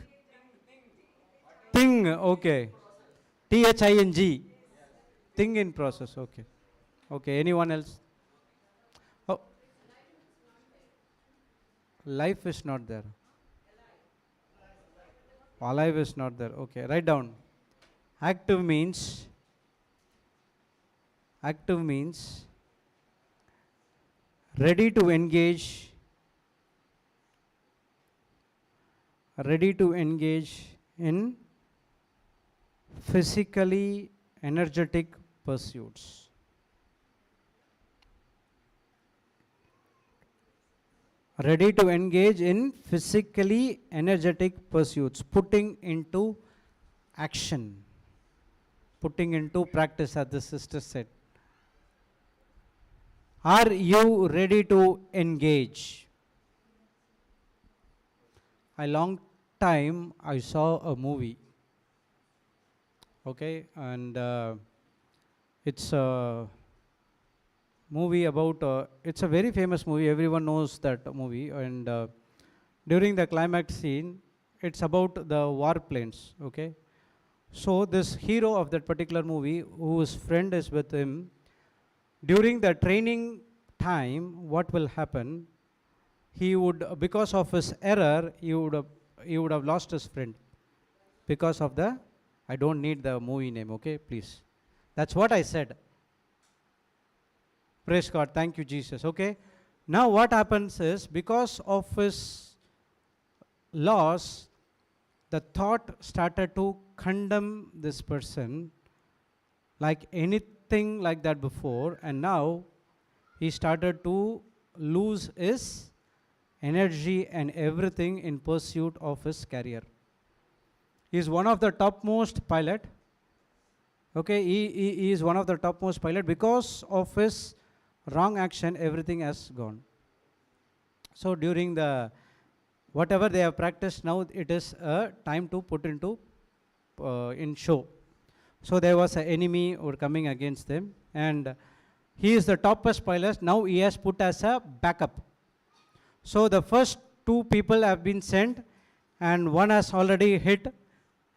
Thing. Okay. THING. Thing in process. Okay. Okay. Anyone else? Oh, life is not there. Alive is not there. Okay. Write down. Active means ready to engage, in physically energetic pursuits. Ready to engage in physically energetic pursuits, putting into action, putting into practice, as the sister said. Are you ready to engage? A long time I saw a movie, okay, and it's a movie about, it's a very famous movie, everyone knows that movie, and during the climax scene, it's about the warplanes, okay. So this hero of that particular movie, whose friend is with him, during the training time, what will happen? He would, because of his error, he would have lost his friend. Because of the, I don't need the movie name, okay, please. That's what I said. Praise God, thank you, Jesus, okay. Now what happens is, because of his loss, the thought started to condemn this person like anything like that before, and now he started to lose his energy and everything in pursuit of his career. He is one of the topmost pilot. Okay, he is one of the topmost pilot. Because of his wrong action, everything has gone. So during the whatever they have practiced, now it is a time to put into in show. So there was an enemy who were coming against them, and he is the topmost pilot. Now he has put as a backup. So the first two people have been sent, and one has already hit,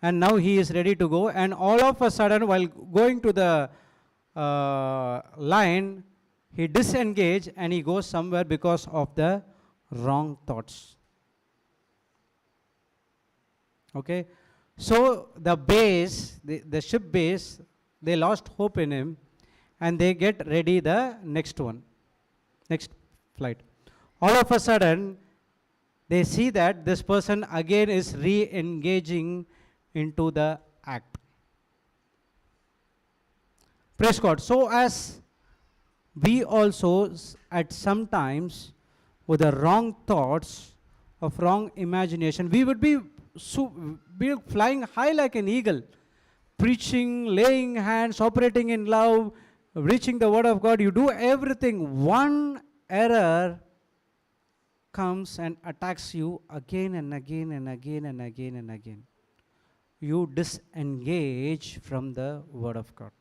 and now he is ready to go. And all of a sudden, while going to the line, he disengaged and he goes somewhere because of the wrong thoughts. Okay. So the base, the ship base, they lost hope in him and they get ready the next one, next flight. All of a sudden, they see that this person again is re-engaging into the act. Praise God. So as we also at sometimes with the wrong thoughts of wrong imagination, we would be flying high like an eagle, preaching, laying hands, operating in love, reaching the word of God. You do everything. One error comes and attacks you again and again and again and again and again. You disengage from the word of God.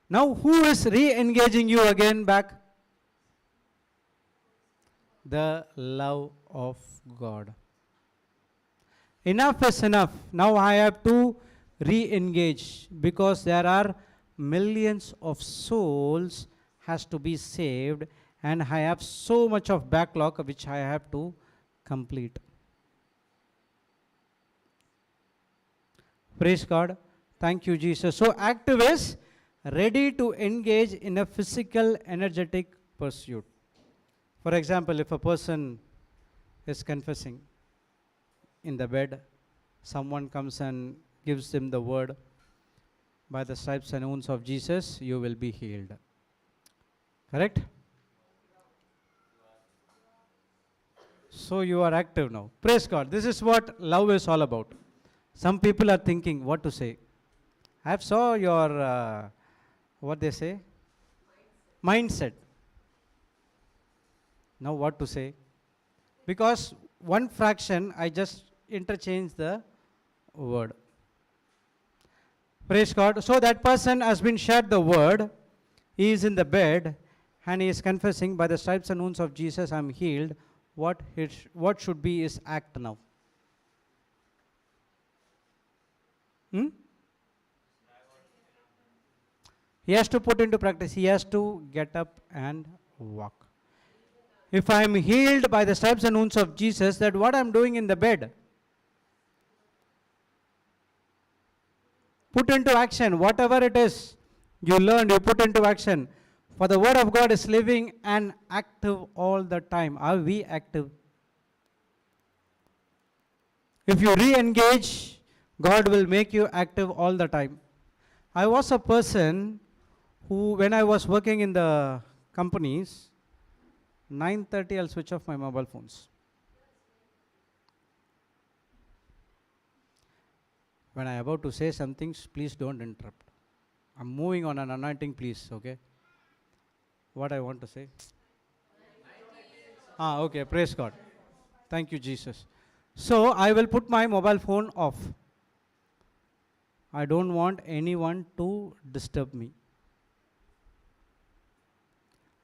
Now, who is re-engaging you again back? The love of God. Enough is enough. Now I have to re-engage because there are millions of souls has to be saved and I have so much of backlog which I have to complete. Praise God. Thank you, Jesus. So active is ready to engage in a physical, energetic pursuit. For example, if a person is confessing in the bed, someone comes and gives him the word, by the stripes and wounds of Jesus, you will be healed. Correct? So you are active now. Praise God. This is what love is all about. Some people are thinking what to say. I have saw your, what they say? Mindset. Now what to say? Because one fraction, I just interchange the word. Praise God. So that person has been shared the word. He is in the bed and he is confessing, by the stripes and wounds of Jesus I am healed. What should be his act now? He has to put into practice. He has to get up and walk. If I am healed by the stripes and wounds of Jesus, that what I am doing in the bed? Put into action. Whatever it is you learned, you put into action. For the word of God is living and active all the time. Are we active? If you re-engage, God will make you active all the time. I was a person who, when I was working in the companies, 9:30 I'll switch off my mobile phones. When I am about to say something, please don't interrupt. I'm moving on an anointing, please, okay? What I want to say? Okay, praise God. Thank you, Jesus. So I will put my mobile phone off. I don't want anyone to disturb me.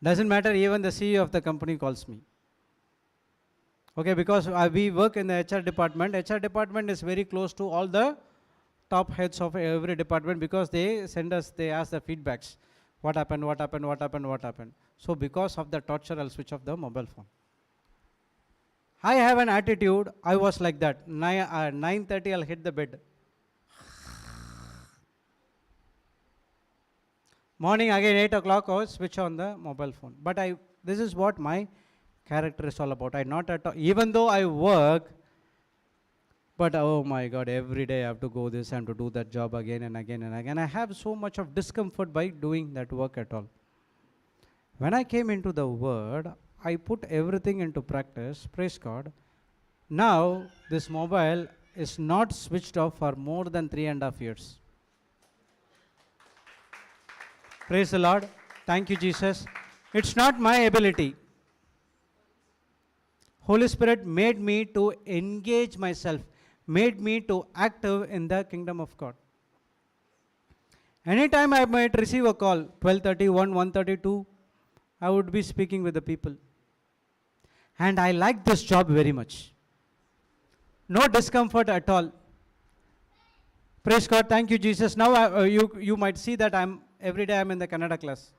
Doesn't matter, even the CEO of the company calls me. Okay, because we work in the HR department. HR department is very close to all the top heads of every department because they send us, they ask the feedbacks. What happened, what happened, what happened, what happened. So because of the torture, I'll switch off the mobile phone. I have an attitude, I was like that. 9:30 I'll hit the bed. Morning again 8 o'clock I'll switch on the mobile phone. But this is what my character is all about. I not at all, even though I work, but oh my God, every day I have to go this and to do that job again and again and again. I have so much of discomfort by doing that work at all. When I came into the word, I put everything into practice, praise God. Now, this mobile is not switched off for more than 3.5 years. Praise the Lord. Thank you, Jesus. It's not my ability. Holy Spirit made me to engage myself, made me to active in the kingdom of God. Anytime I might receive a call, 12:30, 1:32, I would be speaking with the people. And I like this job very much. No discomfort at all. Praise God, thank you, Jesus. Now you might see that every day I'm in the Kannada class.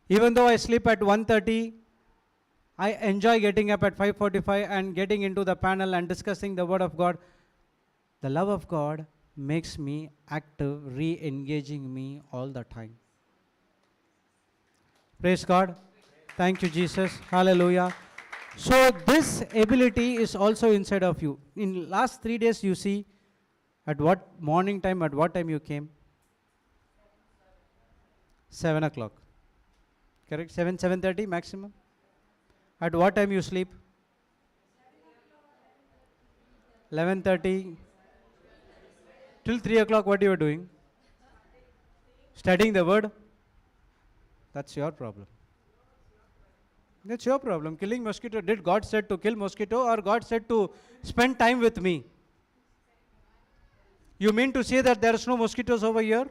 Even though I sleep at 1:30, I enjoy getting up at 5:45 and getting into the panel and discussing the Word of God. The love of God makes me active, re-engaging me all the time. Praise God. Thank you, Jesus. Hallelujah. So this ability is also inside of you. In last 3 days, you see, at what morning time, at what time you came? 7 o'clock. Correct? 7:30 maximum. At what time you sleep? 11:30. Till 3 o'clock, what you are doing? Studying the word? That's your problem. That's your problem. Killing mosquito. Did God said to kill mosquito, or God said to spend time with me? You mean to say that there is no mosquitoes over here?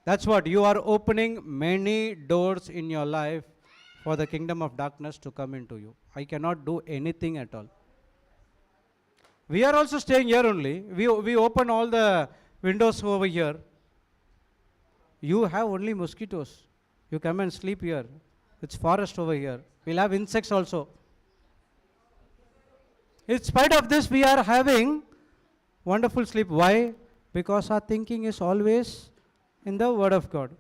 That's what. You are opening many doors in your life for the kingdom of darkness to come into you. I cannot do anything at all. We are also staying here only. We open all the windows over here. You have only mosquitoes. You come and sleep here. It's forest over here. We'll have insects also. In spite of this, we are having wonderful sleep. Why? Because our thinking is always in the Word of God.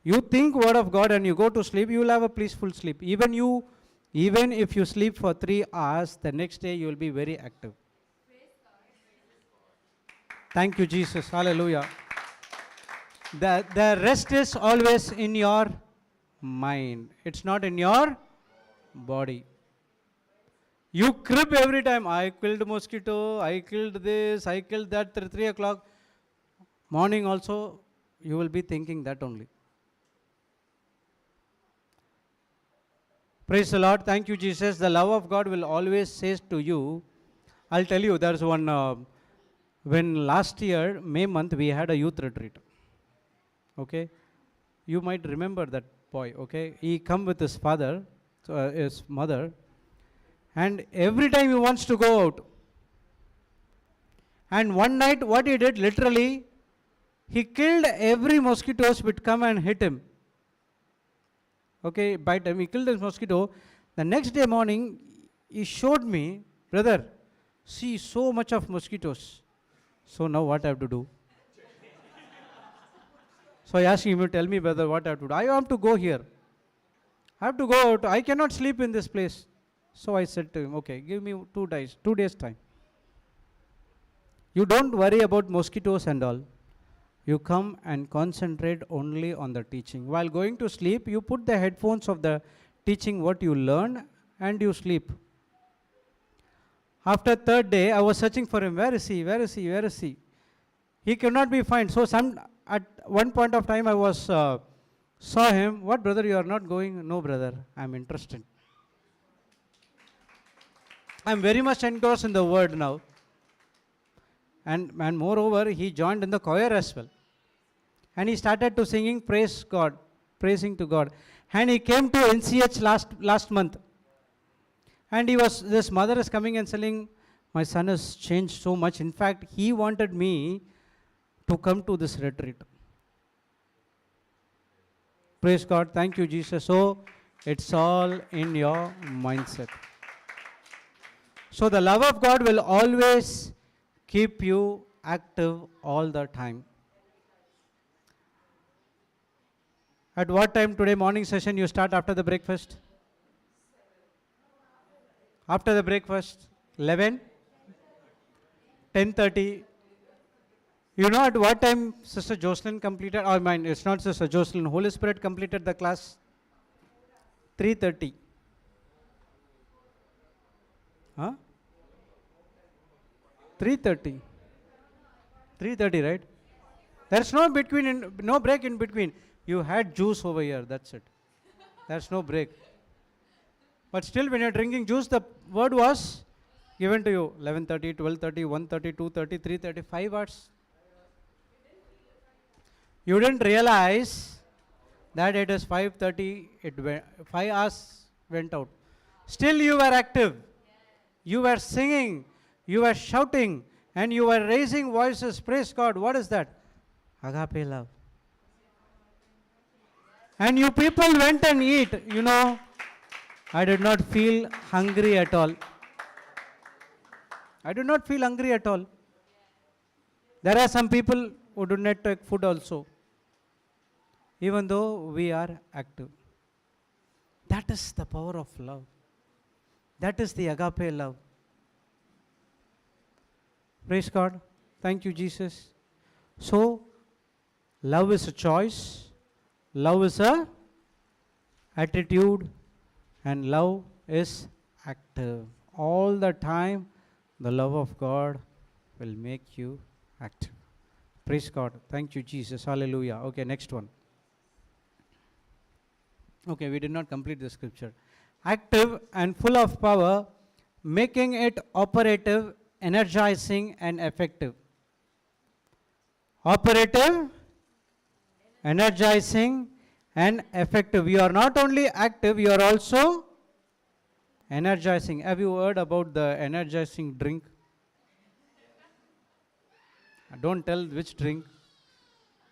You think Word of God and you go to sleep, you will have a peaceful sleep. Even if you sleep for 3 hours, the next day you will be very active. Thank you, Jesus. Hallelujah. The rest is always in your mind. It's not in your body. You crib every time. I killed mosquito, I killed this, I killed that, 3 o'clock. Morning also, you will be thinking that only. Praise the Lord. Thank you, Jesus. The love of God will always say to you. I'll tell you, there's one, when last year, May month, we had a youth retreat. Okay. You might remember that boy. Okay. He come with his father, his mother. And every time he wants to go out. And one night, what he did, literally, he killed every mosquitoes which come and hit him. Okay, bite him. He killed this mosquito. The next day morning, he showed me, brother, see so much of mosquitoes. So now what I have to do? So I asked him to tell me, brother, what I have to do. I want to go here. I have to go out. I cannot sleep in this place. So I said to him, okay, give me 2 days time. You don't worry about mosquitoes and all. You come and concentrate only on the teaching. While going to sleep, you put the headphones of the teaching what you learn and you sleep. After 3rd day, I was searching for him. Where is he? Where is he? Where is he? He cannot be found. So at one point of time, I saw him. What, brother, you are not going? No, brother, I am interested. I am very much engrossed in the word now. And moreover, he joined in the choir as well. And he started to singing praise God, praising to God. And he came to NCH last month. And this mother is coming and saying, my son has changed so much. In fact, he wanted me to come to this retreat. Praise God. Thank you, Jesus. So, it's all in your mindset. So, the love of God will always keep you active all the time. At what time today morning session you start after the breakfast? After the breakfast, 11, 10:30. You know at what time Sister Jocelyn completed, or mine, it's not Sister Jocelyn, Holy Spirit completed the class? 3:30. Huh? 3:30. 3:30, right? There's no break in between. You had juice over here, that's it. There's no break. But still, when you're drinking juice, the word was given to you. 11:30, 12:30, 1:30, 2:30, 3:30, 5 hours. You didn't realize that it is 5:30, 5 hours went out. Still you were active. You were singing, you were shouting, and you were raising voices. Praise God. What is that? Agape love. And you people went and eat. I did not feel hungry at all. I did not feel hungry at all. There are some people who do not take food also, even though we are active. That is the power of love. That is the agape love. Praise God. Thank you, Jesus. So, love is a choice. Love is a attitude. And love is active. All the time, the love of God will make you active. Praise God. Thank you, Jesus. Hallelujah. Okay, next one. Okay, we did not complete the scripture. Active and full of power, making it operative, energizing, and effective. Operative, energizing, and effective. You are not only active, you are also energizing. Have you heard about the energizing drink? Don't tell which drink.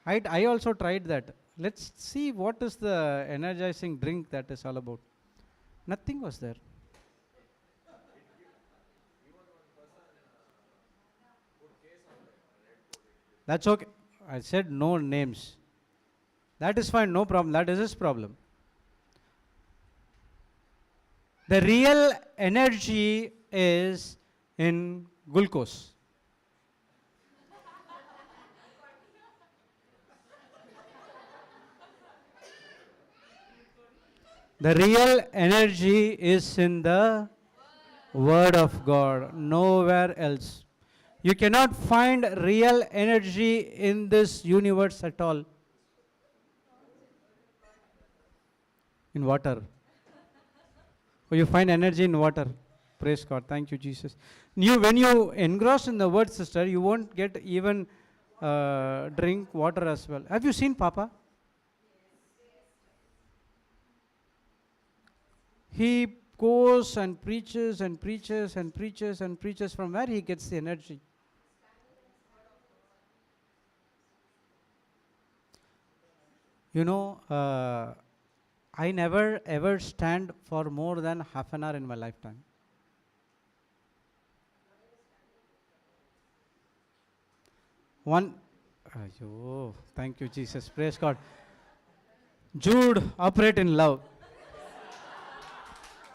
I also tried that. Let's see what is the energizing drink that is all about. Nothing was there. That's okay. I said no names. That is fine, no problem. That is his problem. The real energy is in glucose. The real energy is in the Word of God, nowhere else. You cannot find real energy in this universe at all. In water. Oh, you find energy in water. Praise God. Thank you, Jesus. When you engross in the Word, sister, you won't get even drink water as well. Have you seen Papa? He goes and preaches and preaches and preaches and preaches. From where he gets the energy? I never ever stand for more than half an hour in my lifetime. Thank you, Jesus. Praise God. Jude, operate in love.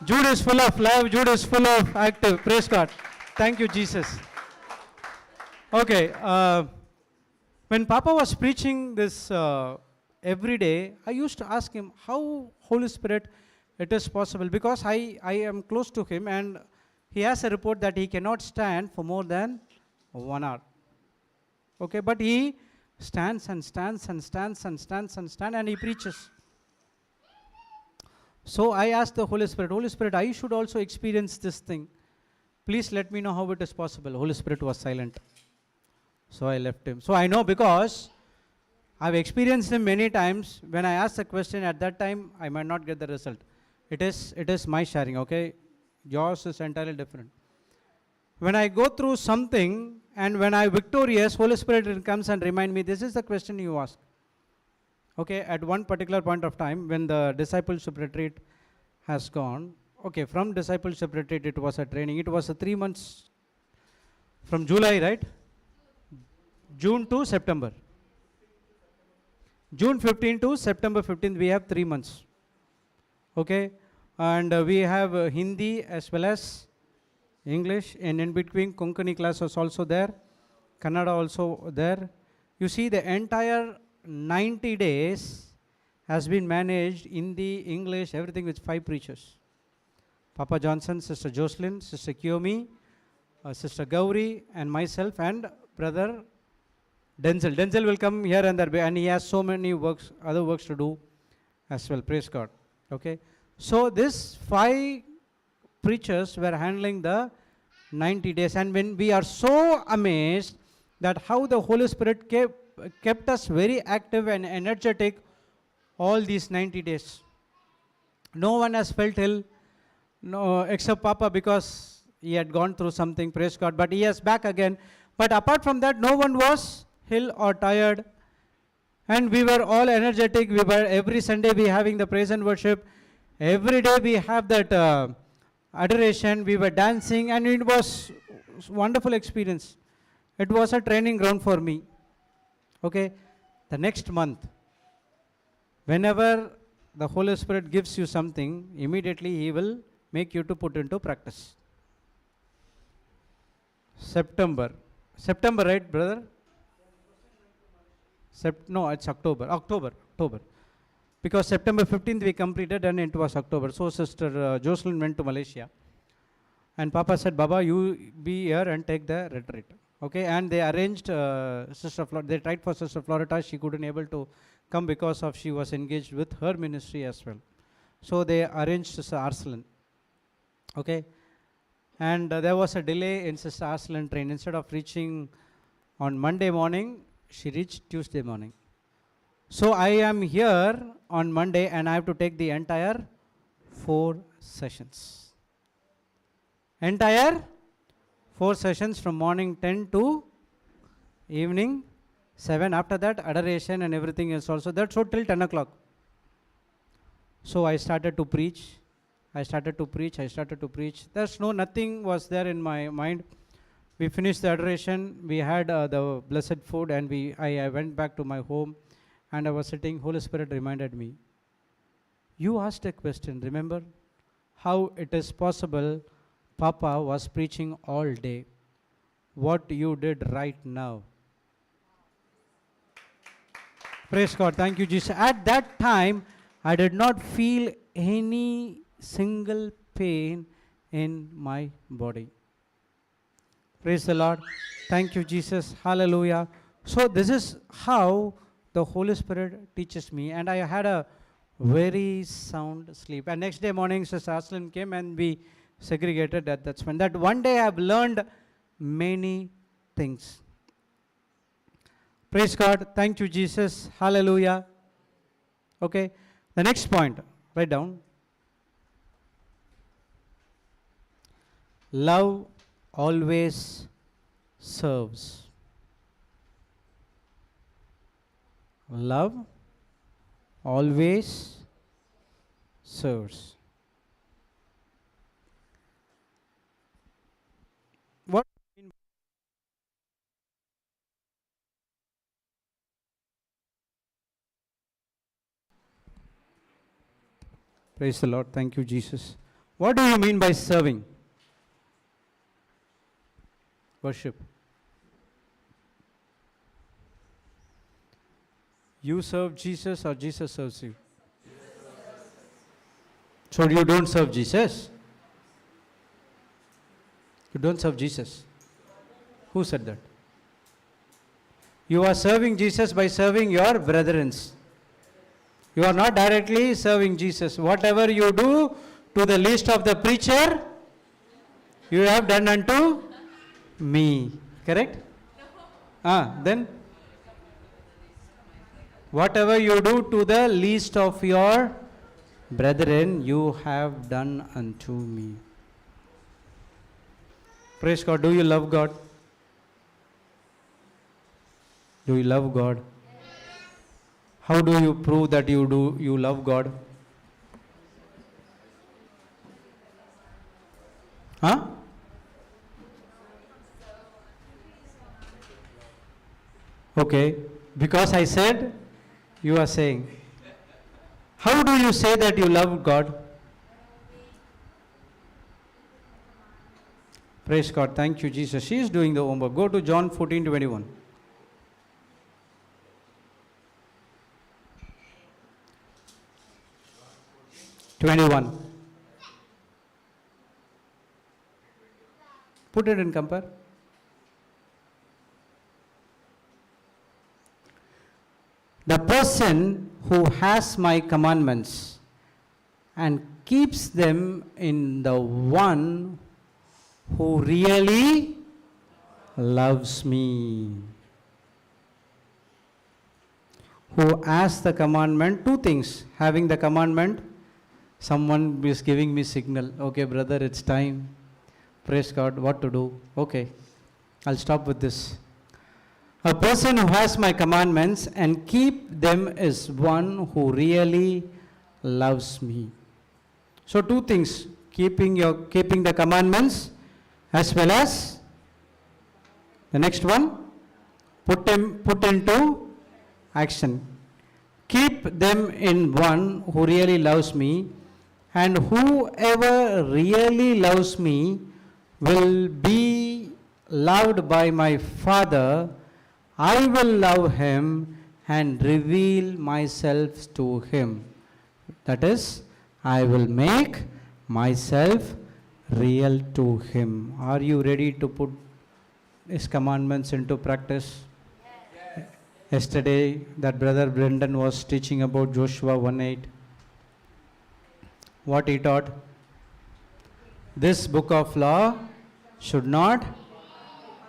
Jude is full of love. Jude is full of active. Praise God. Thank you, Jesus. Okay. When Papa was preaching this every day, I used to ask him how Holy Spirit it is possible, because I am close to him and he has a report that he cannot stand for more than 1 hour. Okay, but he stands and stands and stands and stands and stands and he preaches. So I asked the Holy Spirit, I should also experience this thing. Please let me know how it is possible. Holy Spirit was silent. So I left him. So I know, because I've experienced him many times. When I ask the question at that time, I might not get the result. It is my sharing, okay? Yours is entirely different. When I go through something and when I'm victorious, Holy Spirit comes and remind me, this is the question you ask. Okay, at one particular point of time, when the discipleship retreat has gone, okay, from discipleship retreat, it was a training. It was a 3 months from July, right? June to September. June 15 to September 15, we have 3 months. Okay, and we have Hindi as well as English, and in between Konkani class was also there, Kannada also there. You see, the entire 90 days has been managed in the English, everything with 5 preachers. Papa Johnson, Sister Jocelyn, Sister Kiyomi, Sister Gauri, and myself, and Brother Denzel. Denzel will come here and there, and he has so many other works to do as well. Praise God. Okay. So these 5 preachers were handling the 90 days. And when we are so amazed that how the Holy Spirit kept us very active and energetic all these 90 days. No one has felt ill, no, except Papa, because he had gone through something, praise God, but he is back again. But apart from that, no one was ill or tired. And we were all energetic. We were every Sunday we having the praise and worship. Every day we have that adoration. We were dancing, and it was wonderful experience. It was a training ground for me. Okay, the next month, whenever the Holy Spirit gives you something, immediately He will make you to put into practice. September, right, brother? No, it's October. Because September 15th we completed and it was October. So Sister Jocelyn went to Malaysia. And Papa said, Baba, you be here and take the retreat. Okay, and they arranged Sister Florida. They tried for Sister Florida. She couldn't able to come because of she was engaged with her ministry as well. So they arranged Sister Arslan. Okay, and there was a delay in Sister Arslan train. Instead of reaching on Monday morning, she reached Tuesday morning. So I am here on Monday and I have to take the entire 4 sessions. Entire 4 sessions from morning 10 to evening 7. After that, adoration and everything else also. That's so till 10 o'clock. So I started to preach. There's nothing was there in my mind. We finished the adoration. We had the blessed food, and I went back to my home, and I was sitting. Holy Spirit reminded me. You asked a question. Remember how it is possible? Papa was preaching all day. What you did right now? Praise God. Thank you, Jesus. At that time, I did not feel any single pain in my body. Praise the Lord. Thank you, Jesus. Hallelujah. So this is how the Holy Spirit teaches me. And I had a very sound sleep. And next day morning, Sister Aslan came and we segregated at that point. That one day I have learned many things. Praise God. Thank you, Jesus. Hallelujah. Okay. The next point. Write down. Love always serves. Love always serves. What do you mean? Praise the Lord. Thank you, Jesus. What do you mean by serving? Worship. You serve Jesus or Jesus serves you? So you don't serve Jesus? You don't serve Jesus? Who said that? You are serving Jesus by serving your brethren. You are not directly serving Jesus. Whatever you do to the least of the preacher, you have done unto me. Correct? Then? Whatever you do to the least of your brethren, you have done unto me. Praise God. Do you love God? Do you love God? How do you prove that you love God? Okay, because I said, you are saying. How do you say that you love God? Praise God. Thank you, Jesus. She is doing the homework. Go to John 14:21. Put it in compare. The person who has my commandments and keeps them in the one who really loves me. Who has the commandment, 2 things. Having the commandment, someone is giving me signal. Okay, brother, it's time. Praise God, what to do? Okay, I'll stop with this. A person who has my commandments and keep them is one who really loves me. So two things, keeping the commandments as well as the next one, put into action. Keep them in one who really loves me, and whoever really loves me will be loved by my Father. I will love him and reveal myself to him. That is, I will make myself real to him. Are you ready to put his commandments into practice? Yes. Yesterday, that brother Brendan was teaching about Joshua 1:8. What he taught? This book of law should not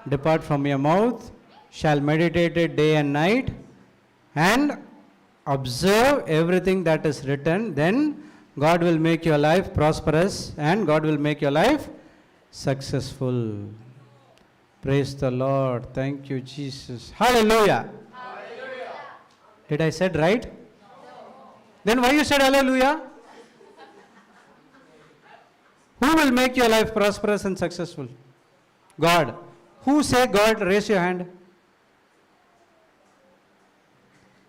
depart from your mouth, shall meditate it day and night, and observe everything that is written. Then God will make your life prosperous and God will make your life successful. Praise the Lord. Thank you, Jesus. Hallelujah. Hallelujah. Did I said right? No. Then why you said hallelujah? Who will make your life prosperous and successful? God. Who say God? Raise your hand.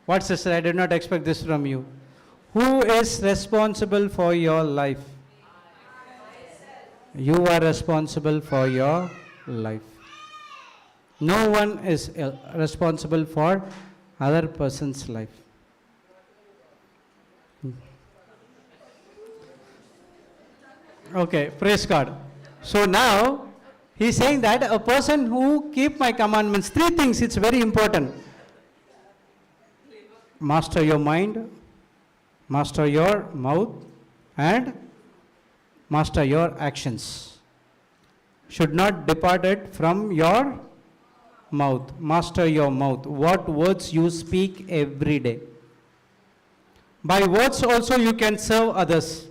What, sister? I did not expect this from you. Who is responsible for your life? You are responsible for your life. No one is responsible for other person's life. Okay, praise God. So now, he is saying that a person who keep my commandments, three things, it's very important. Master your mind, master your mouth, and master your actions. Should not depart it from your mouth. Master your mouth. What words you speak every day. By words also you can serve others.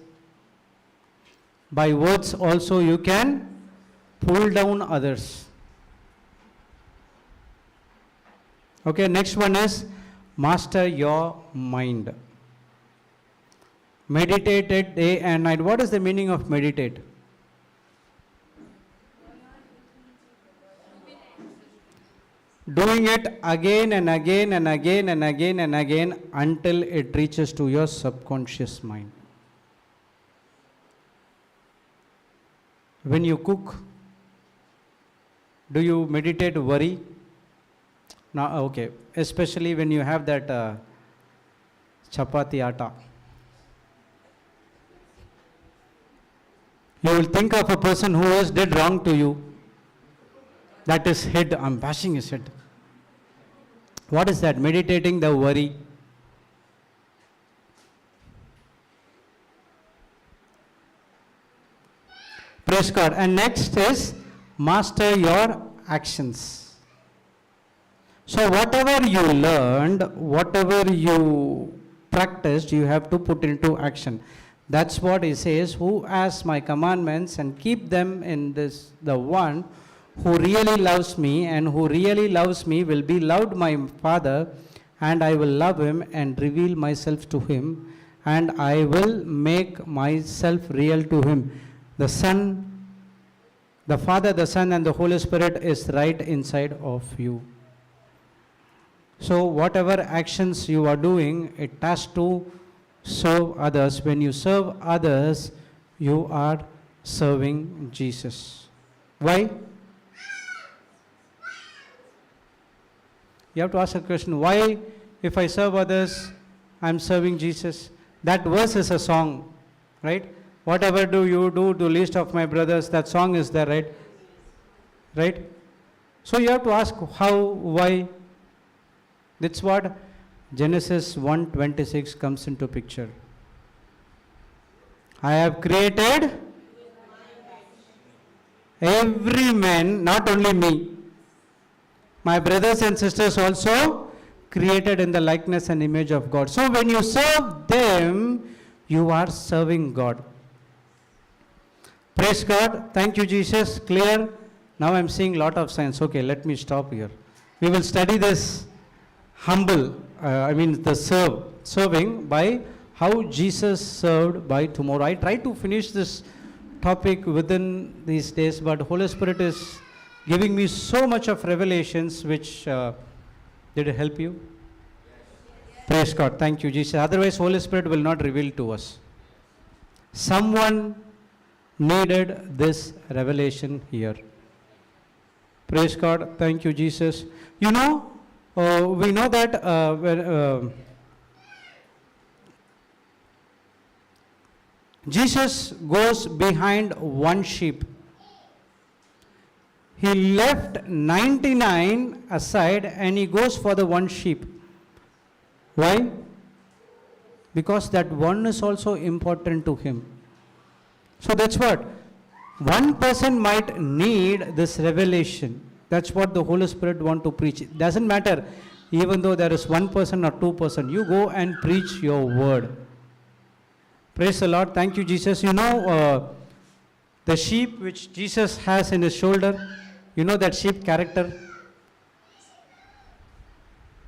By words also you can pull down others. Okay, next one is master your mind. Meditate it day and night. What is the meaning of meditate? Doing it again and again and again and again and again until it reaches to your subconscious mind. When you cook, do you meditate worry? No, okay. Especially when you have that chapati atta. You will think of a person who has did wrong to you. That is head, I'm bashing his head. What is that? Meditating the worry. Praise God. And next is master your actions. So whatever you learned, whatever you practiced, you have to put into action. That's what he says, who has my commandments and keep them in this, the one who really loves me, and who really loves me will be loved my Father, and I will love him and reveal myself to him, and I will make myself real to him. The Son, the Father, the Son, and the Holy Spirit is right inside of you. So whatever actions you are doing, it has to serve others. When you serve others, you are serving Jesus. Why? You have to ask a question, why if I serve others, I'm serving Jesus? That verse is a song, right? Whatever do you do to least of my brothers, that song is there, right? Right? So you have to ask how, why. That's what Genesis 1:26 comes into picture. I have created every man, not only me, my brothers and sisters also created in the likeness and image of God. So when you serve them, you are serving God. Praise God. Thank you, Jesus. Clear. Now I'm seeing lot of signs. Okay, let me stop here. We will study this serving by how Jesus served by tomorrow. I try to finish this topic within these days, but Holy Spirit is giving me so much of revelations which, did it help you? Praise God. Thank you, Jesus. Otherwise, Holy Spirit will not reveal to us. Someone needed this revelation here. Praise God. Thank you, Jesus. You know, we know that when Jesus goes behind one sheep, he left 99 aside and he goes for the one sheep. Why? Because that one is also important to him. So that's what. One person might need this revelation. That's what the Holy Spirit want to preach. It doesn't matter, even though there is one person or two person. You go and preach your word. Praise the Lord. Thank you, Jesus. You know, the sheep which Jesus has in his shoulder, you know that sheep character?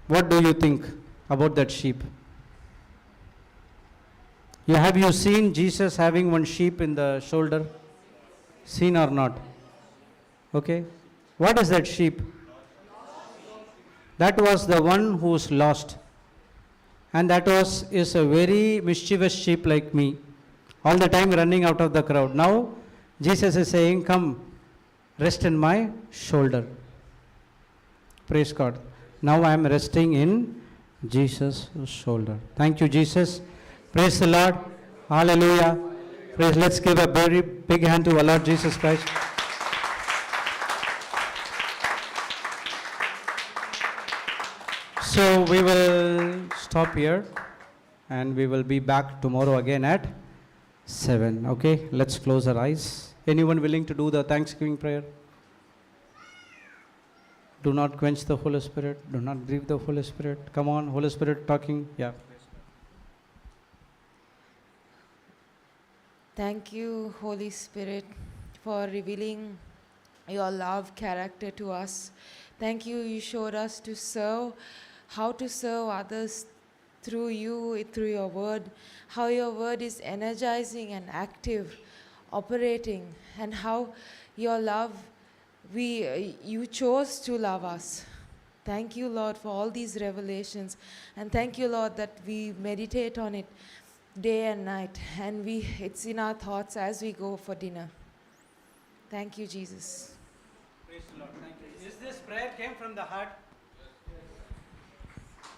What do you think about that sheep? Have you seen Jesus having one sheep in the shoulder? Seen or not? Okay. What is that sheep? That was the one who's lost. And that is a very mischievous sheep like me. All the time running out of the crowd. Now, Jesus is saying, come, rest in my shoulder. Praise God. Now I am resting in Jesus' shoulder. Thank you, Jesus. Praise the Lord. Hallelujah. Praise. Let's give a very big hand to our Lord Jesus Christ. So we will stop here and we will be back tomorrow again at 7. Okay, let's close our eyes. Anyone willing to do the Thanksgiving prayer? Do not quench the Holy Spirit. Do not grieve the Holy Spirit. Come on, Holy Spirit talking. Yeah. Thank you, Holy Spirit, for revealing your love character to us. Thank you, you showed us to serve, how to serve others through you, through your word, how your word is energizing and active, operating, and how your love, you chose to love us. Thank you, Lord, for all these revelations. And thank you, Lord, that we meditate on it day and night, and it's in our thoughts as we go for dinner. Thank you, Jesus. Praise the Lord. Thank you. Is this prayer came from the heart?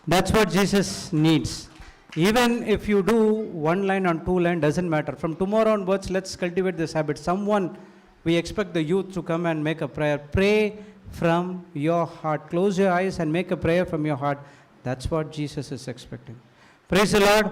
That's what Jesus needs. Even if you do one line or two line, doesn't matter. From tomorrow onwards, let's cultivate this habit. We expect the youth to come and make a prayer. Pray from your heart. Close your eyes and make a prayer from your heart. That's what Jesus is expecting. Praise the Lord.